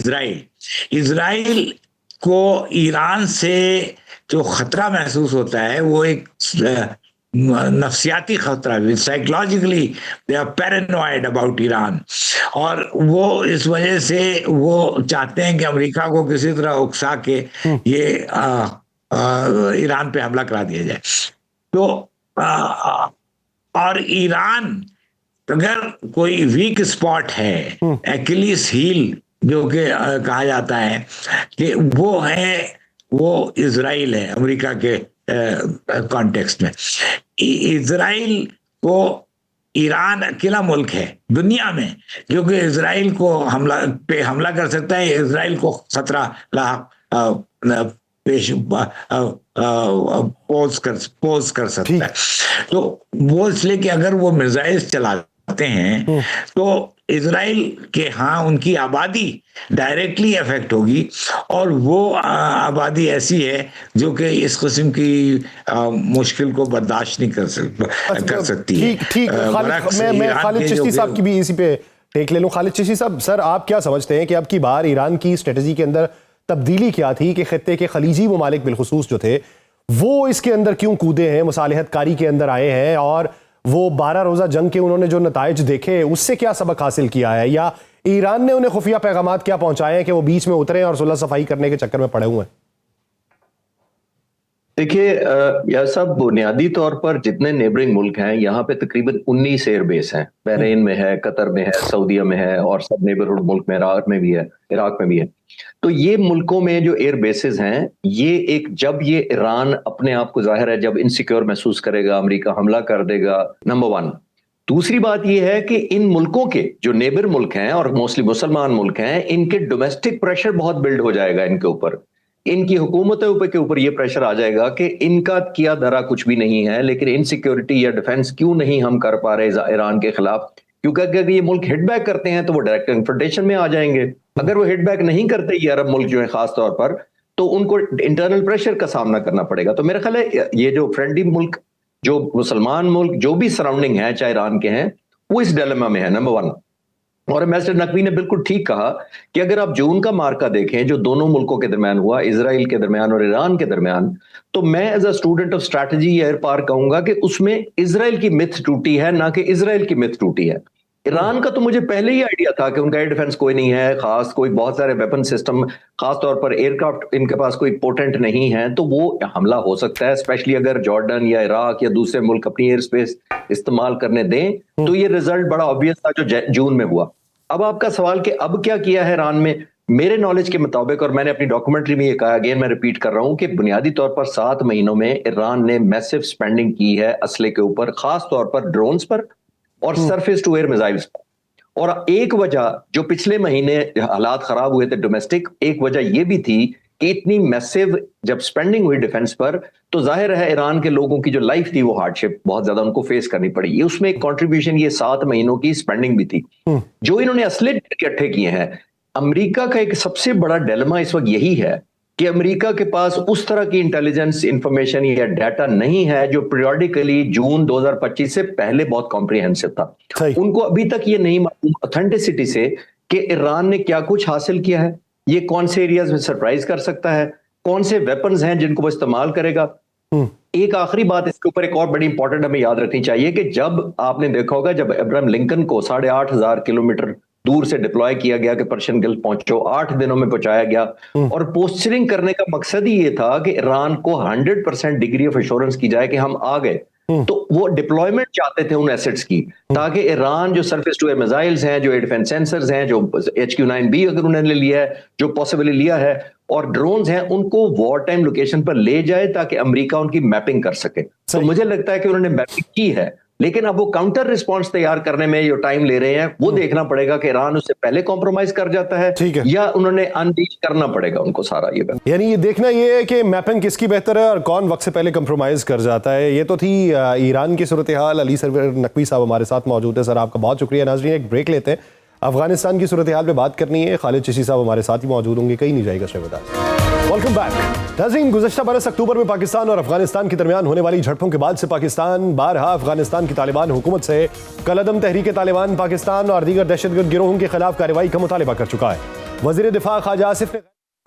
इजराइल को ईरान से जो खतरा महसूस होता है, वो एक नफ्सियाती खतरा, psychologically they are paranoid about Iran, और वो इस वजह से वो चाहते हैं कि अमेरिका को किसी तरह उकसा के ये ईरान पे हमला करा दिया जाए। तो और ईरान अगर कोई वीक स्पॉट है, एक्यूलिस हील जो कि कहा जाता है कि वो इजराइल है अमेरिका के कॉन्टेक्स्ट में। इजराइल को ईरान अकेला मुल्क है दुनिया में जो कि इजराइल को हमला कर सकता है, इजराइल को खतरा पोज कर सकता है। तो वो इसलिए कि अगर वो मिसाइल चलाते हैं तो इजराइल के हाँ उनकी आबादी डायरेक्टली अफेक्ट होगी, और वो आबादी ऐसी है जो कि इस किस्म की मुश्किल को बर्दाश्त नहीं कर सकती है। ठीक मैं खालिद चिश्ती साहब की भी इसी पे टेक ले लूं। खालिद चिश्ती साहब, सर आप क्या समझते हैं कि अब की बार ईरान की स्ट्रेटजी के अंदर तब्दीली क्या थी कि खित्ते के खलीजी ममालिक बिलखुसूस जो थे वो इसके अंदर क्यों कूदे हैं, मुसालिहतकारी के अंदर आए हैं, और वो 12 रोजा जंग के उन्होंने जो नताइज देखे उससे क्या सबक हासिल किया है, या ईरान ने उन्हें खुफिया पैगामात क्या पहुंचाए हैं कि वो बीच में उतरे और सुलह सफाई करने के चक्कर में पड़े हुए हैं? देखिए यह सब बुनियादी तौर पर जितने नेबरिंग मुल्क हैं यहाँ पे तकरीबन 19 एयरबेस हैं। बहरीन में है, कतर में है, सऊदीया में है, और सब नेबरहुड मुल्क में इराक में भी है। तो ये मुल्कों में जो एयर बेसेस हैं, ये जब ये ईरान अपने आप को जाहिर है जब इनसिक्योर महसूस करेगा, अमेरिका हमला कर देगा, नंबर 1। दूसरी बात यह है कि इन मुल्कों के जो नेबर मुल्क हैं और मोस्टली मुसलमान मुल्क हैं, इनके डोमेस्टिक प्रेशर बहुत बिल्ड हो जाएगा इनके ऊपर। इनकी हुकूमतों के ऊपर यह प्रेशर आ जाएगा कि इनका किया धरा कुछ भी नहीं है, लेकिन इनसिक्योरिटी या डिफेंस क्यों नहीं हम कर पा रहे ईरान के खिलाफ, क्योंकि अगर ये मुल्क हिट बैक करते हैं तो वो डायरेक्ट कन्फ्रंटेशन में आ जाएंगे। अगर वो हिट बैक नहीं करते ये अरब मुल्क जो है खास तौर पर, तो उनको इंटरनल प्रेशर का सामना करना पड़ेगा। तो मेरा ख्याल है ये जो फ्रेंडली मुल्क, जो मुसलमान मुल्क जो भी सराउंडिंग है चाहे ईरान के हैं, वो इस डिलेमा में है, नंबर 1। और मिस्टर नकवी ने बिल्कुल ठीक कहा कि अगर आप जून का मार्का देखें जो दोनों मुल्कों के दरमियान हुआ, इजराइल के दरमियान और ईरान के दरमियान, तो मैं as a student of strategy air par कहूंगा कि उसमें इजराइल की मिथ टूटी है, ना कि इजराइल की मिथ टूटी है। ईरान का तो मुझे पहले ही आइडिया था कि उनका एयर डिफेंस कोई नहीं है खास, कोई बहुत सारे वेपन सिस्टम, खास तौर पर एयरक्राफ्ट इनके पास कोई पोटेंट नहीं है, तो वो हमला हो सकता है, स्पेशली अगर जॉर्डन या इराक या दूसरे मुल्क अपनी एयर स्पेस इस्तेमाल करने दें। तो ये रिजल्ट बड़ा ऑब्वियस था जो जून में हुआ। अब आपका सवाल कि अब क्या किया है ईरान में, मेरे नॉलेज के मुताबिक, और मैंने अपनी डॉक्यूमेंट्री में ये कहा, अगेन मैं रिपीट कर रहा हूं कि बुनियादी तौर पर 7 महीनों में ईरान ने मैसिव स्पेंडिंग की है असले के ऊपर, खास तौर पर ड्रोन्स पर और सरफेस टू एयर मिसाइल्स पर। और एक वजह जो पिछले महीने हालात खराब हुए थे डोमेस्टिक, एक वजह यह भी थी कि इतनी मैसिव जब स्पेंडिंग हुई डिफेंस पर, तो जाहिर है ईरान के लोगों की जो लाइफ थी वो हार्डशिप बहुत ज्यादा उनको फेस करनी पड़ी। ये उसमें एक कंट्रीब्यूशन ये 7 महीनों की स्पेंडिंग भी थी जो इन्होंने असले इकट्ठे किए हैं। अमेरिका का एक सबसे बड़ा डिलेमा इस वक्त यही है कि अमेरिका के पास उस तरह की इंटेलिजेंस इंफॉर्मेशन या डाटा नहीं है जो पीरियोडिकली जून 2025 से पहले बहुत कॉम्प्रिहेंसिव था। उनको अभी तक ये नहीं मालूम ऑथेंटिसिटी से कि ईरान ने क्या कुछ हासिल किया है, ये कौन से एरियाज में सरप्राइज कर सकता है, कौन से वेपन्स हैं जिनको वो इस्तेमाल करेगा। एक आखिरी बात इसके ऊपर एक और बड़ी इंपॉर्टेंट हमें याद रखनी चाहिए कि जब आपने देखा होगा जब अब्राहम लिंकन को 8,500 किलोमीटर दूर से डिप्लॉय किया गया कि पर्शियन गल्फ पहुंचो, 8 दिनों में पहुंचाया गया, और पोस्चरिंग करने का मकसद ही ये था कि ईरान को 100% डिग्री ऑफ एश्योरेंस की जाए कि हम आ गए। तो वो डिप्लॉयमेंट चाहते थे उन एसेट्स की, ताकि ईरान जो सरफेस टू एयर मिसाइल्स हैं, जो एयर डिफेंस सेंसर्स हैं, जो HQ-9B अगर उन्होंने लिया है, जो पॉसिबली लिया है, और ड्रोन्स हैं, उनको वॉर टाइम लोकेशन पर ले जाए ताकि अमेरिका उनकी मैपिंग कर सके। तो मुझे लगता है कि उन्होंने मैपिंग की है, लेकिन अब वो काउंटर रिस्पांस तैयार करने में जो टाइम ले रहे हैं वो देखना पड़ेगा कि ईरान उससे पहले कॉम्प्रोमाइज कर जाता है या उन्होंने अनलीश करना पड़ेगा उनको सारा ये। यानी ये देखना ये है कि मैपिंग किसकी बेहतर है और कौन वक्त से पहले कॉम्प्रोमाइज कर जाता है। ये तो थी ईरान की सूरत हाल। अली सरवर नकवी साहब हमारे साथ मौजूद है। सर आपका बहुत शुक्रिया। नाज़रीन एक ब्रेक लेते हैं, अफगानिस्तान की सूरत हाल पे बात करनी है। खालिद चिश्ती साहब हमारे साथ ही मौजूद होंगे, कहीं नहीं जाएगा शहबाज। Welcome back. नाज़रीन गुज़श्ता बरस अक्टूबर में पाकिस्तान और अफगानिस्तान के दरमियान होने वाली झड़पों के बाद से पाकिस्तान बारहा अफगानिस्तान की तालिबान हुकूमत से कलअदम तहरीक तालिबान पाकिस्तान और दीगर दहशतगर्द गिरोहों के खिलाफ कार्रवाई का मुतालबा कर चुका है। वज़ीर दिफा ख्वाजा आसिफ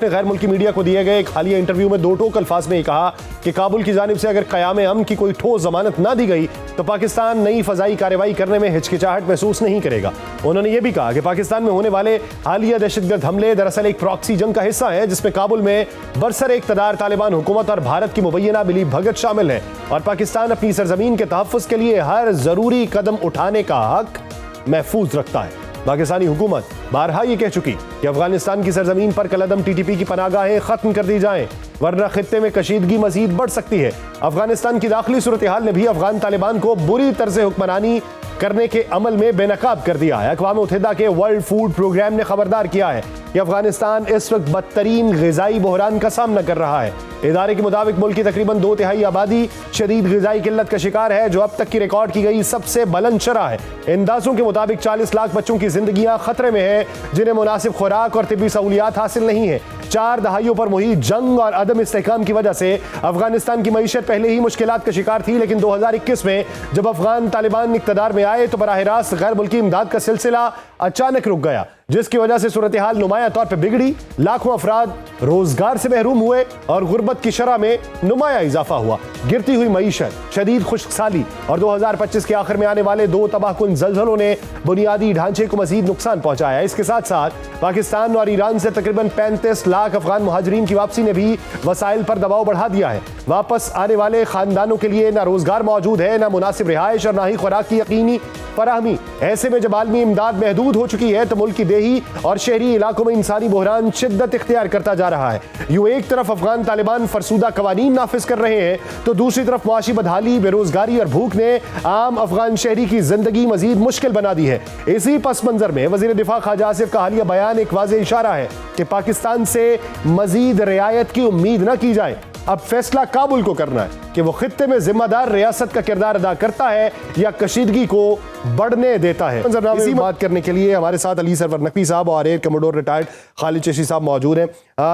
ने गैर मुल्की मीडिया को दिए गए एक हालिया इंटरव्यू में 2 टोक अल्फाज में कहा कि काबुल की जानिब से अगर क़याम अमन की कोई ठोस जमानत ना दी गई तो पाकिस्तान नई फजाई कार्रवाई करने में हिचकिचाहट महसूस नहीं करेगा। उन्होंने यह भी कहा कि पाकिस्तान में होने वाले हालिया दहशतगर्द हमले दरअसल एक प्रॉक्सी जंग का हिस्सा है जिसमें काबुल में बरसर इक़्तिदार तालिबान हुकूमत और भारत की मुबैना मिली भगत शामिल है और पाकिस्तान अपनी सरजमीन के तहफ़्फ़ुज़ के लिए हर ज़रूरी कदम उठाने का हक महफूज रखता है। पाकिस्तानी हुकूमत बारहा ये कह चुकी कि अफगानिस्तान की सरजमीन पर कलअदम TTP की पनाहगाहें खत्म कर दी जाएं। वरना खित्ते में कशीदगी मजीद बढ़ सकती है। अफगानिस्तान की दाखिली सूरत हाल ने भी अफगान तालिबान को बुरी तरह से हुक्मरानी करने के अमल में बेनकाब कर दिया है। अक़वाम मुत्तहिदा के वर्ल्ड फूड प्रोग्राम ने खबरदार किया है कि अफगानिस्तान इस वक्त बदतरीन ग़िज़ाई बहरान का सामना कर रहा है। इदारे के मुताबिक मुल्क की तकरीबन 2/3 आबादी शदीद ग़िज़ाई किल्लत का शिकार है, जो अब तक की रिकॉर्ड की गई सबसे बुलंद शरह है। अंदाजों के मुताबिक 40 लाख बच्चों की जिंदगियां खतरे में है, जिन्हें मुनासिब खुराक और तिब्बी सहूलियात हासिल नहीं है। 4 दहाइयों पर मुहित जंग और अदम इस्तेहकाम की वजह से अफगानिस्तान की मईशत पहले ही मुश्किलात का शिकार थी, लेकिन 2021 में जब अफगान तालिबान इक़्तिदार में आए तो बराह रास्त गैर मुल्की इमदाद का सिलसिला अचानक रुक गया, जिसकी वजह से सूरत हाल नुमाया तौर पर बिगड़ी। लाखों अफराद रोजगार से महरूम हुए और गुर्बत की शरह में नुमाया इजाफा हुआ। गिरती हुई मईशत, शदीद खुश्कसाली और 2025 के आखिर में आने वाले 2 तबाहकुन ज़लज़लों ने बुनियादी ढांचे को मजीद नुकसान पहुंचाया। इसके साथ साथ पाकिस्तान और ईरान से तकरीबन 35 लाख अफगान मुहाजिरीन की वापसी ने भी वसाइल पर दबाव बढ़ा दिया है। वापस आने वाले खानदानों के लिए ना रोजगार मौजूद है, ना मुनासिब रिहाइश और ना ही खुराक की यकीनी फराहमी। ऐसे में जब आलमी इमदाद महदूद हो चुकी है तो मुल्क की देही और शहरी इलाकों में इंसानी बहरान शिद्दत इख्तियार करता जा रहा है। यूं एक तरफ अफगान तालिबान फरसूदा कवानीन नाफिज कर रहे हैं तो दूसरी तरफ मुआशी बदहाली, बेरोजगारी और भूख ने आम अफगान शहरी की जिंदगी मजीद मुश्किल बना दी है। इसी पस मंजर में वजीर दिफा ख्वाजा आसिफ का हालिया बयान एक वाज़ेह इशारा है कि पाकिस्तान से मजीद रियायत की उम्मीद न की जाए। अब फैसला काबुल को करना है कि वो खित्ते में जिम्मेदार रियासत का किरदार अदा करता है या कशीदगी को बढ़ने देता है। इसी बात करने के लिए हमारे साथ अली सरवर नकवी साहब और एयर कमोडोर रिटायर्ड खालिद चेशी साहब मौजूद हैं।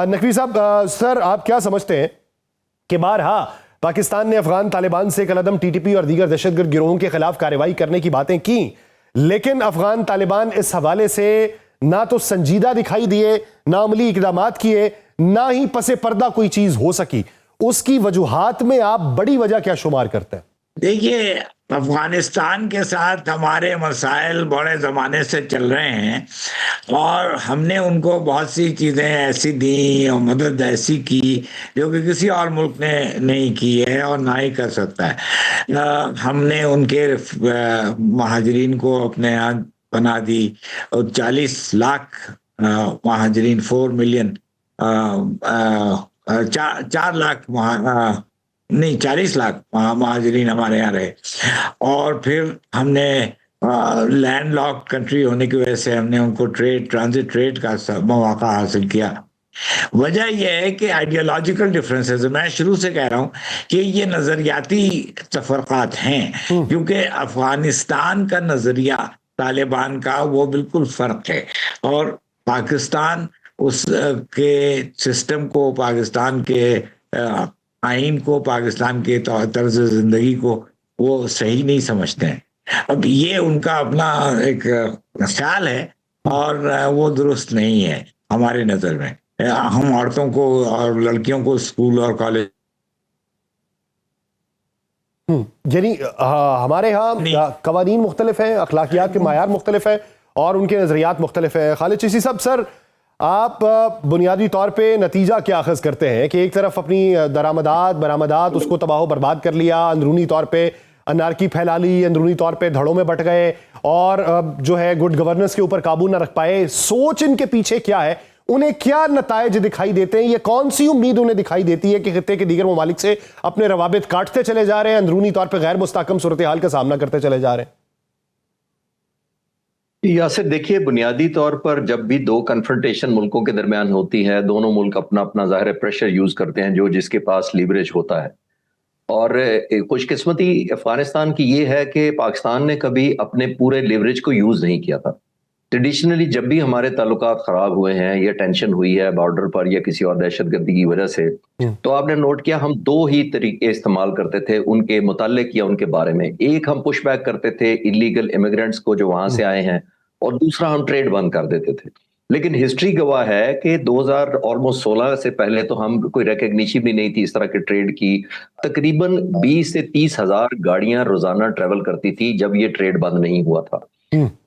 नकवी साहब, सर आप क्या समझते हैं कि बारहा पाकिस्तान ने अफगान तालिबान से कलअदम टीटीपी और दीगर दहशतगर्द गिरोहों के खिलाफ कार्रवाई करने की बातें की, लेकिन अफगान तालिबान इस हवाले से ना तो संजीदा दिखाई दिए, ना अमली इकदाम किए, ना ही पसे पर्दा कोई चीज हो सकी। उसकी वजूहात में आप बड़ी वजह क्या शुमार करते हैं? देखिए, अफगानिस्तान के साथ हमारे मसाइल बड़े ज़माने से चल रहे हैं और हमने उनको बहुत सी चीज़ें ऐसी दी और मदद ऐसी की जो कि किसी और मुल्क ने नहीं की है और ना ही कर सकता है। हमने उनके महाजरीन को अपने यहाँ बना दी और 40 लाख महाजरीन 4 मिलियन 4 लाख नहीं 40 लाख महाजरीन हमारे यहाँ रहे। और फिर हमने लैंड लॉक कंट्री होने की वजह से हमने उनको ट्रांजिट ट्रेड का मौका हासिल किया। वजह यह है कि आइडियोलॉजिकल डिफरेंसेस, मैं शुरू से कह रहा हूँ कि ये नजरियाती तफरकात हैं, क्योंकि अफगानिस्तान का नजरिया तालिबान का वो बिल्कुल फर्क है और पाकिस्तान उस के सिस्टम को, पाकिस्तान के आइन को, पाकिस्तान के तर्ज जिंदगी को वो सही नहीं समझते हैं। अब ये उनका अपना एक ख्याल है और वो दुरुस्त नहीं है हमारे नजर में। हम औरतों को और लड़कियों को स्कूल और कॉलेज यानी हमारे यहाँ कवानीन मुख्तलिफ है, अखलाकियात के मायार मुख्तलिफ है और उनके नजरियात मुख्तलिफ है। खालिद चेशी साहब, सर आप बुनियादी तौर पे नतीजा क्या अखज़ करते हैं कि एक तरफ अपनी बरामदात उसको तबाह बर्बाद कर लिया, अंदरूनी तौर पे अनारकी फैला ली, अंदरूनी तौर पे धड़ों में बट गए और जो है गुड गवर्नेंस के ऊपर काबू ना रख पाए। सोच इनके पीछे क्या है? उन्हें क्या नताइज दिखाई देते हैं? ये कौन सी उम्मीद उन्हें दिखाई देती है कि खित्ते के दीगर ममालिक से अपने रवाबित काटते चले जा रहे हैं, अंदरूनी तौर पर गैर मुस्तहकम सूरत हाल का सामना करते चले जा रहे हैं? यासिर, देखिए, बुनियादी तौर पर जब भी 2 कन्फ्रंटेशन मुल्कों के दरमियान होती है, दोनों मुल्क अपना अपना ज़ाहिर प्रेशर यूज करते हैं जो जिसके पास लीवरेज होता है। और खुशकिस्मती अफगानिस्तान की ये है कि पाकिस्तान ने कभी अपने पूरे लीवरेज को यूज नहीं किया था। ट्रेडिशनली जब भी हमारे ताल्लुकात खराब हुए हैं या टेंशन हुई है बॉर्डर पर या किसी और दहशतगर्दी की वजह से, तो आपने नोट किया हम 2 ही तरीके इस्तेमाल करते थे उनके मुताल्लिक या उनके बारे में। एक, हम पुश बैक करते थे इलीगल इमिग्रेंट्स को जो वहां से आए हैं, और दूसरा हम ट्रेड बंद कर देते थे। लेकिन हिस्ट्री गवाह है कि 2016 से पहले तो हम कोई रिकग्निशन भी नहीं थी इस तरह के ट्रेड की। तकरीबन 20 से 30 हजार गाड़ियां रोजाना ट्रेवल करती थी जब ये ट्रेड बंद नहीं हुआ था।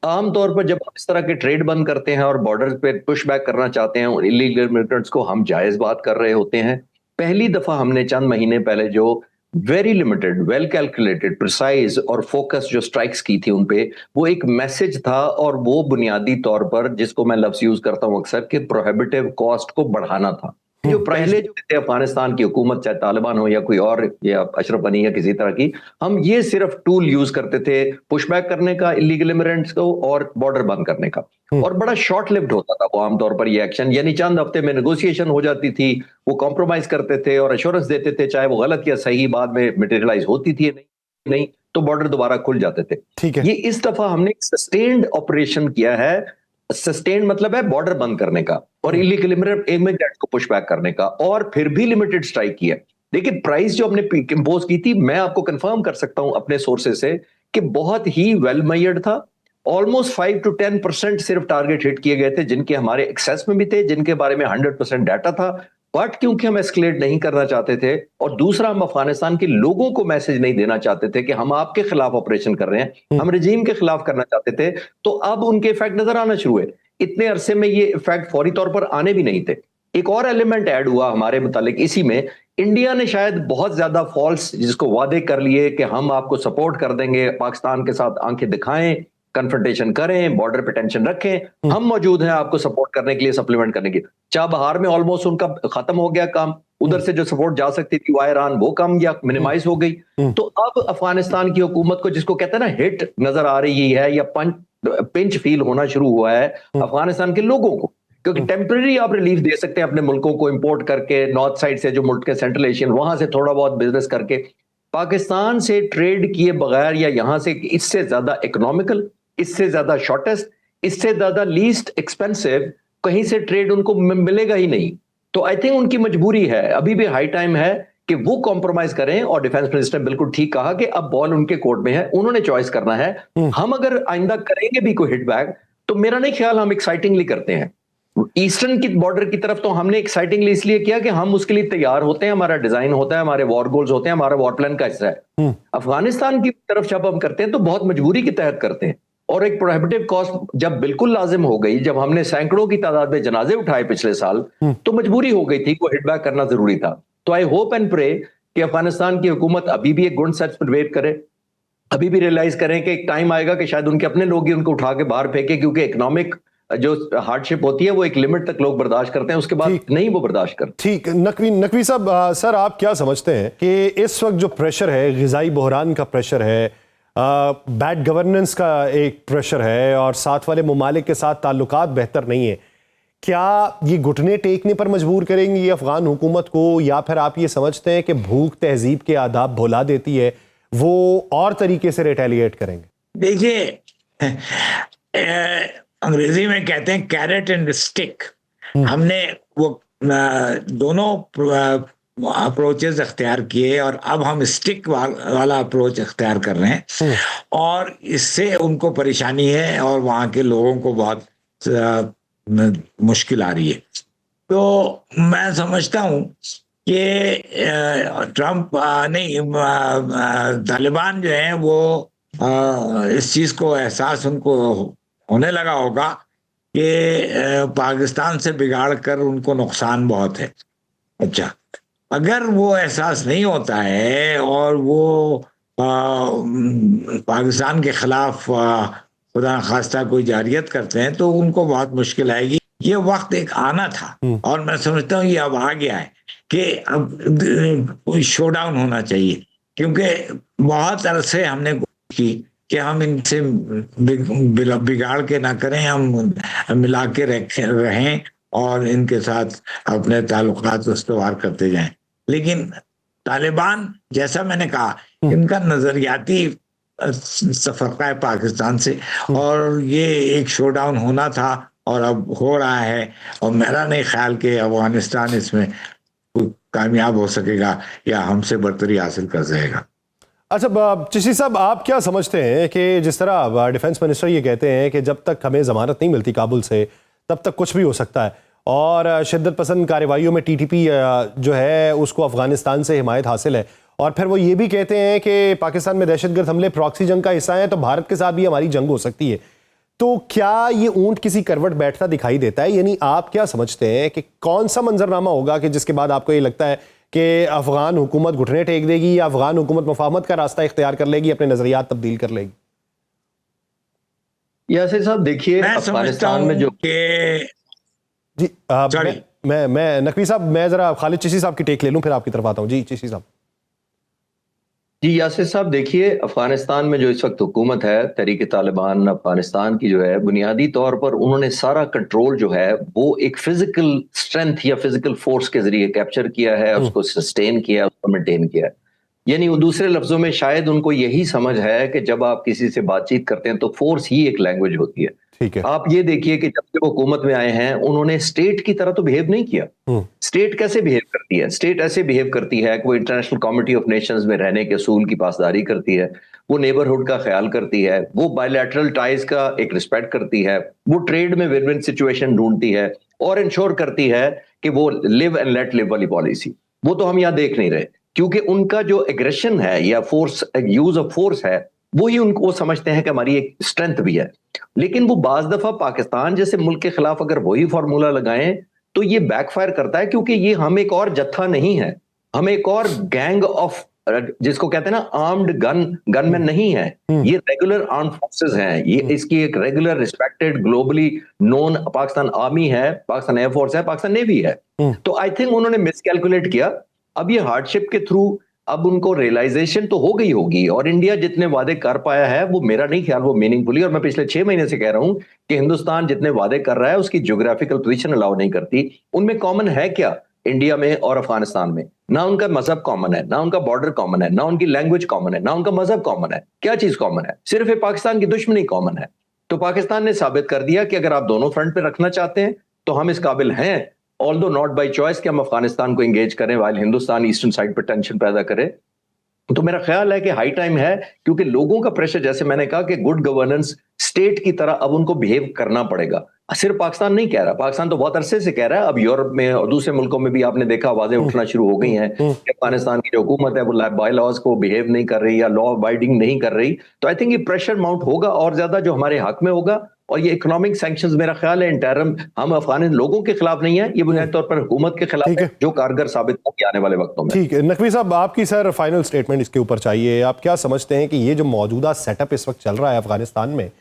आमतौर पर जब हम इस तरह के ट्रेड बंद करते हैं और बॉर्डर पे पुश बैक करना चाहते हैं और इलीगल इमिग्रेंट्स को हम जायज बात कर रहे होते हैं। पहली दफा हमने चंद महीने पहले जो very limited, well calculated, precise और फोकस जो स्ट्राइक्स की थी उनपे, वो एक मैसेज था और वो बुनियादी तौर पर, जिसको मैं लफ्ज यूज करता हूं अक्सर, कि प्रोहिबिटिव कॉस्ट को बढ़ाना था। जो पहले जो थे अफगानिस्तान की हुकूमत, चाहे तालिबान हो या कोई और, या अशरफ गनी या किसी तरह की, हम ये सिर्फ टूल यूज करते थे पुशबैक करने का इलीगल इमिग्रेंट्स को और बॉर्डर बंद करने का, और बड़ा शॉर्ट लिव्ड होता था वो आमतौर पर ये एक्शन, यानी चंद हफ्ते में नेगोशिएशन हो जाती थी, वो कॉम्प्रोमाइज करते थे और एश्योरेंस देते थे, चाहे वो गलत या सही बाद में मटेरियलाइज होती थी नहीं तो बॉर्डर दोबारा खुल जाते थे। ठीक है, ये इस दफा हमने सस्टेन्ड ऑपरेशन किया है। सस्टेन मतलब है बॉर्डर बंद करने का और इलीगल इमिग्रेंट को पुश बैक करने का, और फिर भी लिमिटेड स्ट्राइक किया। लेकिन प्राइस जो हमने इंपोज की थी, मैं आपको कंफर्म कर सकता हूं अपने सोर्सेज से कि बहुत ही वेल मेजर्ड था। ऑलमोस्ट 5 to 10% सिर्फ टारगेट हिट किए गए थे, जिनके हमारे एक्सेस में भी थे, जिनके बारे में 100% डाटा था, बट क्योंकि हम एस्केलेट नहीं करना चाहते थे, और दूसरा हम अफगानिस्तान के लोगों को मैसेज नहीं देना चाहते थे कि हम आपके खिलाफ ऑपरेशन कर रहे हैं, हम रजीम के खिलाफ करना चाहते थे, तो अब उनके इफेक्ट नजर आना शुरू हुए। इतने अरसे में ये इफेक्ट फौरी तौर पर आने भी नहीं थे। एक और एलिमेंट ऐड हुआ हमारे मुतालिक इसी में, इंडिया ने शायद बहुत ज्यादा फॉल्स जिसको वादे कर लिए कि हम आपको सपोर्ट कर देंगे, पाकिस्तान के साथ आंखें दिखाएं, कन्फ्रंटेशन करें, बॉर्डर पे टेंशन रखें, हम मौजूद हैं आपको सपोर्ट करने के लिए, सप्लीमेंट करने के लिए। चाबहार में ऑलमोस्ट उनका खत्म हो गया काम, उधर से जो सपोर्ट जा सकती थी ईरान, वो कम या मिनिमाइज हो गई। तो अब अफगानिस्तान की हुकूमत को, जिसको कहते हैं ना हिट नजर आ रही है या पिंच फील होना शुरू हुआ है अफगानिस्तान के लोगों को, क्योंकि टेम्परेरी आप रिलीफ दे सकते हैं अपने मुल्कों को इंपोर्ट करके, नॉर्थ साइड से जो मुल्क के सेंट्रल एशियन, वहां से थोड़ा बहुत बिजनेस करके, पाकिस्तान से ट्रेड किए बगैर या यहां से इससे ज्यादा इकोनॉमिकल, इससे ज्यादा शॉर्टेस्ट, इससे ज्यादा लीस्ट एक्सपेंसिव कहीं से ट्रेड उनको मिलेगा ही नहीं। तो आई थिंक उनकी मजबूरी है, अभी भी हाई टाइम है कि वो कॉम्प्रोमाइज करें, और डिफेंस मिनिस्टर ने बिल्कुल ठीक कहा कि अब बॉल उनके कोर्ट में है, उन्होंने चॉइस करना है। हम अगर आइंदा करेंगे भी कोई हिट बैक, तो मेरा नहीं ख्याल हम एक्साइटिंगली करते हैं। ईस्टर्न की बॉर्डर की तरफ तो हमने एक्साइटिंगली इसलिए किया कि हम उसके लिए तैयार होते हैं, हमारा डिजाइन होता है, हमारे वॉर गोल्स होते हैं, हमारा वॉर प्लान का हिस्सा है। अफगानिस्तान की तरफ जब हम करते हैं तो बहुत मजबूरी के तहत करते हैं, और एक प्रोहिबिटिव कॉस्ट जब बिल्कुल लाजिम हो गई, जब हमने सैकड़ों की तादाद में जनाजे उठाए पिछले साल, तो मजबूरी हो गई थी, को हिट बैक करना जरूरी था। तो आई होप एंड प्रे कि अफगानिस्तान की हुकूमत अभी भी एक गुड सच पर वेट करे, अभी भी रियलाइज करें कि एक टाइम आएगा कि शायद उनके अपने लोग ही उनको उठा के बाहर फेंके, क्योंकि इकोनॉमिक जो हार्डशिप होती है वो एक लिमिट तक लोग बर्दाश्त करते हैं, उसके बाद नहीं वो बर्दाश्त करते। ठीक, नकवी साहब, सर आप क्या समझते हैं कि इस वक्त जो प्रेशर है, ग़िज़ाई बहरान का प्रेशर है, बैड गवर्नेंस का एक प्रेशर है, और साथ वाले ममालिक के साथ ताल्लुकात बेहतर नहीं है, क्या ये घुटने टेकने पर मजबूर करेंगे ये अफगान हुकूमत को, या फिर आप ये समझते हैं कि भूख तहजीब के आदाब भुला देती है, वो और तरीके से रिटेलिएट करेंगे? देखिए, अंग्रेजी में कहते हैं कैरेट एंड स्टिक। हमने वो दोनों अप्रोचेस अख्तियार किए, और अब हम स्टिक वाला अप्रोच अख्तियार कर रहे हैं, और इससे उनको परेशानी है और वहाँ के लोगों को बहुत मुश्किल आ रही है। तो मैं समझता हूँ कि ट्रम्प तालिबान जो है वो इस चीज को एहसास उनको होने लगा होगा कि पाकिस्तान से बिगाड़ कर उनको नुकसान बहुत है। अच्छा, अगर वो एहसास नहीं होता है और वो पाकिस्तान के खिलाफ खुदा खास्ता कोई जारियत करते हैं, तो उनको बहुत मुश्किल आएगी। ये वक्त एक आना था, और मैं समझता हूँ ये अब आ गया है कि अब कोई शोडाउन होना चाहिए, क्योंकि बहुत अरसे हमने कोशिश की कि हम इनसे बिगाड़ के ना करें, हम मिला के रहें और इनके साथ अपने ताल्लुकात उस्तवार करते जाएं। लेकिन तालिबान, जैसा मैंने कहा, इनका नजरियाती तफरका है पाकिस्तान से, और ये एक शोडाउन होना था और अब हो रहा है, और मेरा नहीं ख्याल कि अफगानिस्तान इसमें कामयाब हो सकेगा या हमसे बर्तरी हासिल कर सकेगा। अच्छा चिश्ती साहब, आप क्या समझते हैं कि जिस तरह डिफेंस मिनिस्टर ये कहते हैं कि जब तक हमें जमानत नहीं मिलती काबुल से, तब तक कुछ भी हो सकता है, और शिद्दत पसंद कार्रवाइयों में टीटीपी जो है उसको अफगानिस्तान से हिमायत हासिल है, और फिर वो ये भी कहते हैं कि पाकिस्तान में दहशतगर्द हमले प्रॉक्सी जंग का हिस्सा है, तो भारत के साथ भी हमारी जंग हो सकती है, तो क्या ये ऊंट किसी करवट बैठता दिखाई देता है? यानी आप क्या समझते हैं कि कौन सा मंजरनामा होगा कि जिसके बाद आपको ये लगता है कि अफगान हुकूमत घुटने टेक देगी, या अफगान हुकूमत मुफाहमत का रास्ता इख्तियार कर लेगी, अपने नजरियात तब्दील कर लेगी? यासिर साहब देखिए, अफगानिस्तान में जो जी मैं नकवी साहब, मैं जरा खालिद चिश्ती साहब की टेक ले लूं, फिर आपकी तरफ आता हूं। जी चिश्ती साहब। जी यासिर साहब, देखिए अफगानिस्तान में जो इस वक्त हुकूमत है तहरीक तालिबान अफगानिस्तान की जो है, बुनियादी तौर पर उन्होंने सारा कंट्रोल जो है वो एक फिजिकल स्ट्रेंथ या फिजिकल फोर्स के जरिए कैप्चर किया है, उसको सस्टेन किया है, उसको मेंटेन किया है। यानी वो दूसरे लफ्जों में शायद उनको यही समझ है कि जब आप किसी से बातचीत करते हैं तो फोर्स ही एक लैंग्वेज होती है। ठीक है। आप ये देखिए कि जब से वो हुकूमत में आए हैं उन्होंने स्टेट की तरह तो बिहेव नहीं किया। स्टेट कैसे बिहेव करती है? स्टेट ऐसे बिहेव करती है कि वो इंटरनेशनल कमिटी ऑफ नेशंस में रहने के असूल की पासदारी करती है, वो नेबरहुड का ख्याल करती है, वो बायलैटरल टाइज का एक रिस्पेक्ट करती है, वो ट्रेड में विन विन सिचुएशन ढूंढती है और इंश्योर करती है कि वो लिव एंड लेट लिव वाली पॉलिसी, वो तो हम यहाँ देख नहीं रहे, क्योंकि उनका जो एग्रेशन है या फोर्स, यूज ऑफ फोर्स है, वही उनको वो समझते हैं कि हमारी एक स्ट्रेंथ भी है। लेकिन वो बाज दफा पाकिस्तान जैसे मुल्क के खिलाफ अगर वही फॉर्मूला लगाएं तो ये बैकफायर करता है, क्योंकि ये हम एक और जत्था नहीं है, हम एक और गैंग ऑफ, जिसको कहते हैं ना आर्म्ड गनमैन नहीं है, ये रेगुलर आर्म फोर्सेस हैं, ये इसकी एक regular respected globally known Pakistan army है, पाकिस्तान एयरफोर्स है, पाकिस्तान नेवी है। तो आई थिंक उन्होंने मिसकैलकुलेट किया। अब ये हार्डशिप के थ्रू अब उनको रियलाइजेशन तो हो गई होगी, और इंडिया जितने वादे कर पाया है वो मेरा नहीं ख्याल वो मीनिंगफुली, और मैं पिछले 6 महीने से कह रहा हूं कि हिंदुस्तान जितने वादे कर रहा है उसकी ज्योग्राफिकल पोजीशन अलाउ नहीं करती। उनमें कॉमन है क्या इंडिया में और अफगानिस्तान में? ना उनका मजहब कॉमन है, ना उनका बॉर्डर कॉमन है, ना उनकी लैंग्वेज कॉमन है, ना उनका मजहब कॉमन है। क्या चीज कॉमन है? सिर्फ ये पाकिस्तान की दुश्मनी कॉमन है। तो पाकिस्तान ने साबित कर दिया कि अगर आप दोनों फ्रंट पे रखना चाहते हैं तो हम इस काबिल हैं, ऑल्दो नॉट बाय चॉइस, कि हम अफगानिस्तान को एंगेज करें वाइल हिंदुस्तान ईस्टर्न साइड पर टेंशन पैदा करे। तो मेरा ख्याल है कि हाई टाइम है, क्योंकि लोगों का प्रेशर, जैसे मैंने कहा कि गुड गवर्नेंस स्टेट की तरह अब उनको बिहेव करना पड़ेगा। सिर्फ पाकिस्तान नहीं कह रहा, पाकिस्तान तो बहुत अरसे से कह रहा है, अब यूरोप में और दूसरे मुल्कों में भी आपने देखा आवाजें उठना शुरू हो गई हैं कि अफगानिस्तान की जो हुकूमत है वो बाय लॉज को बिहेव नहीं कर रही या लॉ अबाइडिंग नहीं कर रही। तो आई थिंक ये प्रेशर माउंट होगा और ज्यादा जो हमारे हक में होगा, और ये इकोनॉमिक सैंक्शंस मेरा ख्याल है इंटरम हम अफगान लोगों के खिलाफ नहीं है, ये बुनियादी तौर पर हुकूमत के खिलाफ है, जो कारगर साबित होगी आने वाले वक्तों में। ठीक है नकवी साहब, आपकी सर फाइनल स्टेटमेंट इसके ऊपर चाहिए। आप क्या समझते हैं कि ये जो मौजूदा सेटअप इस वक्त चल रहा है अफगानिस्तान में,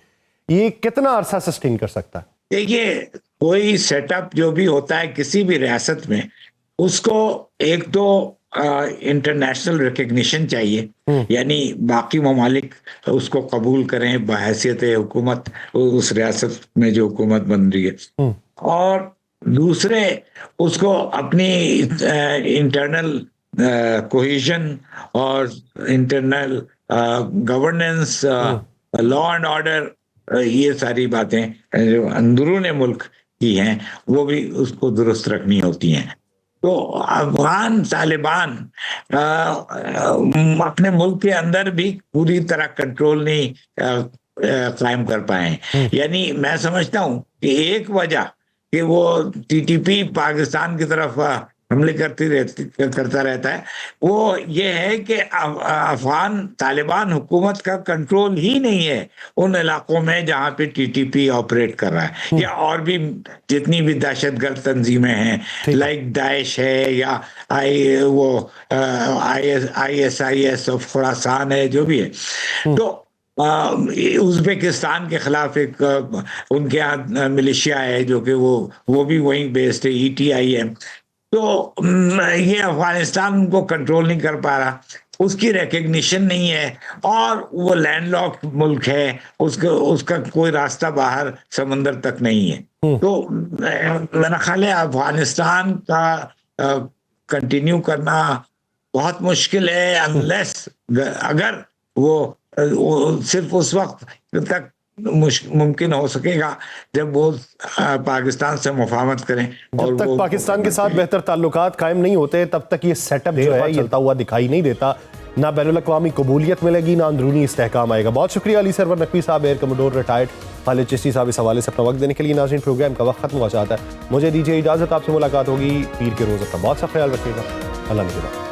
ये कितना अरसा सस्टेन कर सकता है? देखिए, कोई सेटअप जो भी होता है किसी भी रियासत में, उसको एक तो इंटरनेशनल रिकग्निशन चाहिए, यानी बाकी ममालिक उसको कबूल करें बहैसियत हुकूमत उस रियासत में जो हुकूमत बन रही है, और दूसरे उसको अपनी इंटरनल कोहेजन और internal governance, law and order, ये सारी बातें जो अंदरूनी मुल्क की हैं वो भी उसको दुरुस्त रखनी होती हैं। तो अफगान तालिबान अपने मुल्क के अंदर भी पूरी तरह कंट्रोल नहीं कायम कर पाए। यानी मैं समझता हूँ कि एक वजह कि वो टीटीपी पाकिस्तान की तरफ हमले करता रहता है, वो ये है कि अफगान तालिबान हुकूमत का कंट्रोल ही नहीं है उन इलाकों में जहाँ पे टीटीपी ऑपरेट कर रहा है, या और भी जितनी भी दहशतगर्द तंजीमें हैं लाइक दाइश है या ISIS ऑफ खुरासान है, जो भी है। तो उज़्बेकिस्तान के खिलाफ एक उनके यहाँ मिलिशिया है जो कि वो भी वहीं बेस्ड है, ETIM। तो ये अफगानिस्तान को कंट्रोल नहीं कर पा रहा, उसकी रिकग्निशन नहीं है, और वो लैंडलॉक्ड मुल्क है, उसका कोई रास्ता बाहर समंदर तक नहीं है। तो मेरा ख्याल है अफगानिस्तान का कंटिन्यू करना बहुत मुश्किल है, अनलेस अगर वो सिर्फ उस वक्त तक मुमकिन हो सकेगा जब वो पाकिस्तान से मुफाहमत करें। जब तक पाकिस्तान के साथ बेहतर ताल्लुकात कायम नहीं होते तब तक ये सेटअप जो है चलता हुआ दिखाई नहीं देता, ना बैनुल-अक़वामी कबूलियत मिलेगी, ना अंदरूनी इस्तेहकाम आएगा। बहुत शुक्रिया अली सरवर नकवी साहब, air commodore retired, Khalid Chishti साहब, इस हवाले से अपना वक्त देने के लिए। नाज़रीन, प्रोग्राम का वक्त खत्म हुआ चाहता है, मुझे दीजिए इजाज़त, आपसे मुलाकात होगी पीर के रोज़। अपना बहुत सा ख्याल रखिएगा, अल्लाह निगहबान।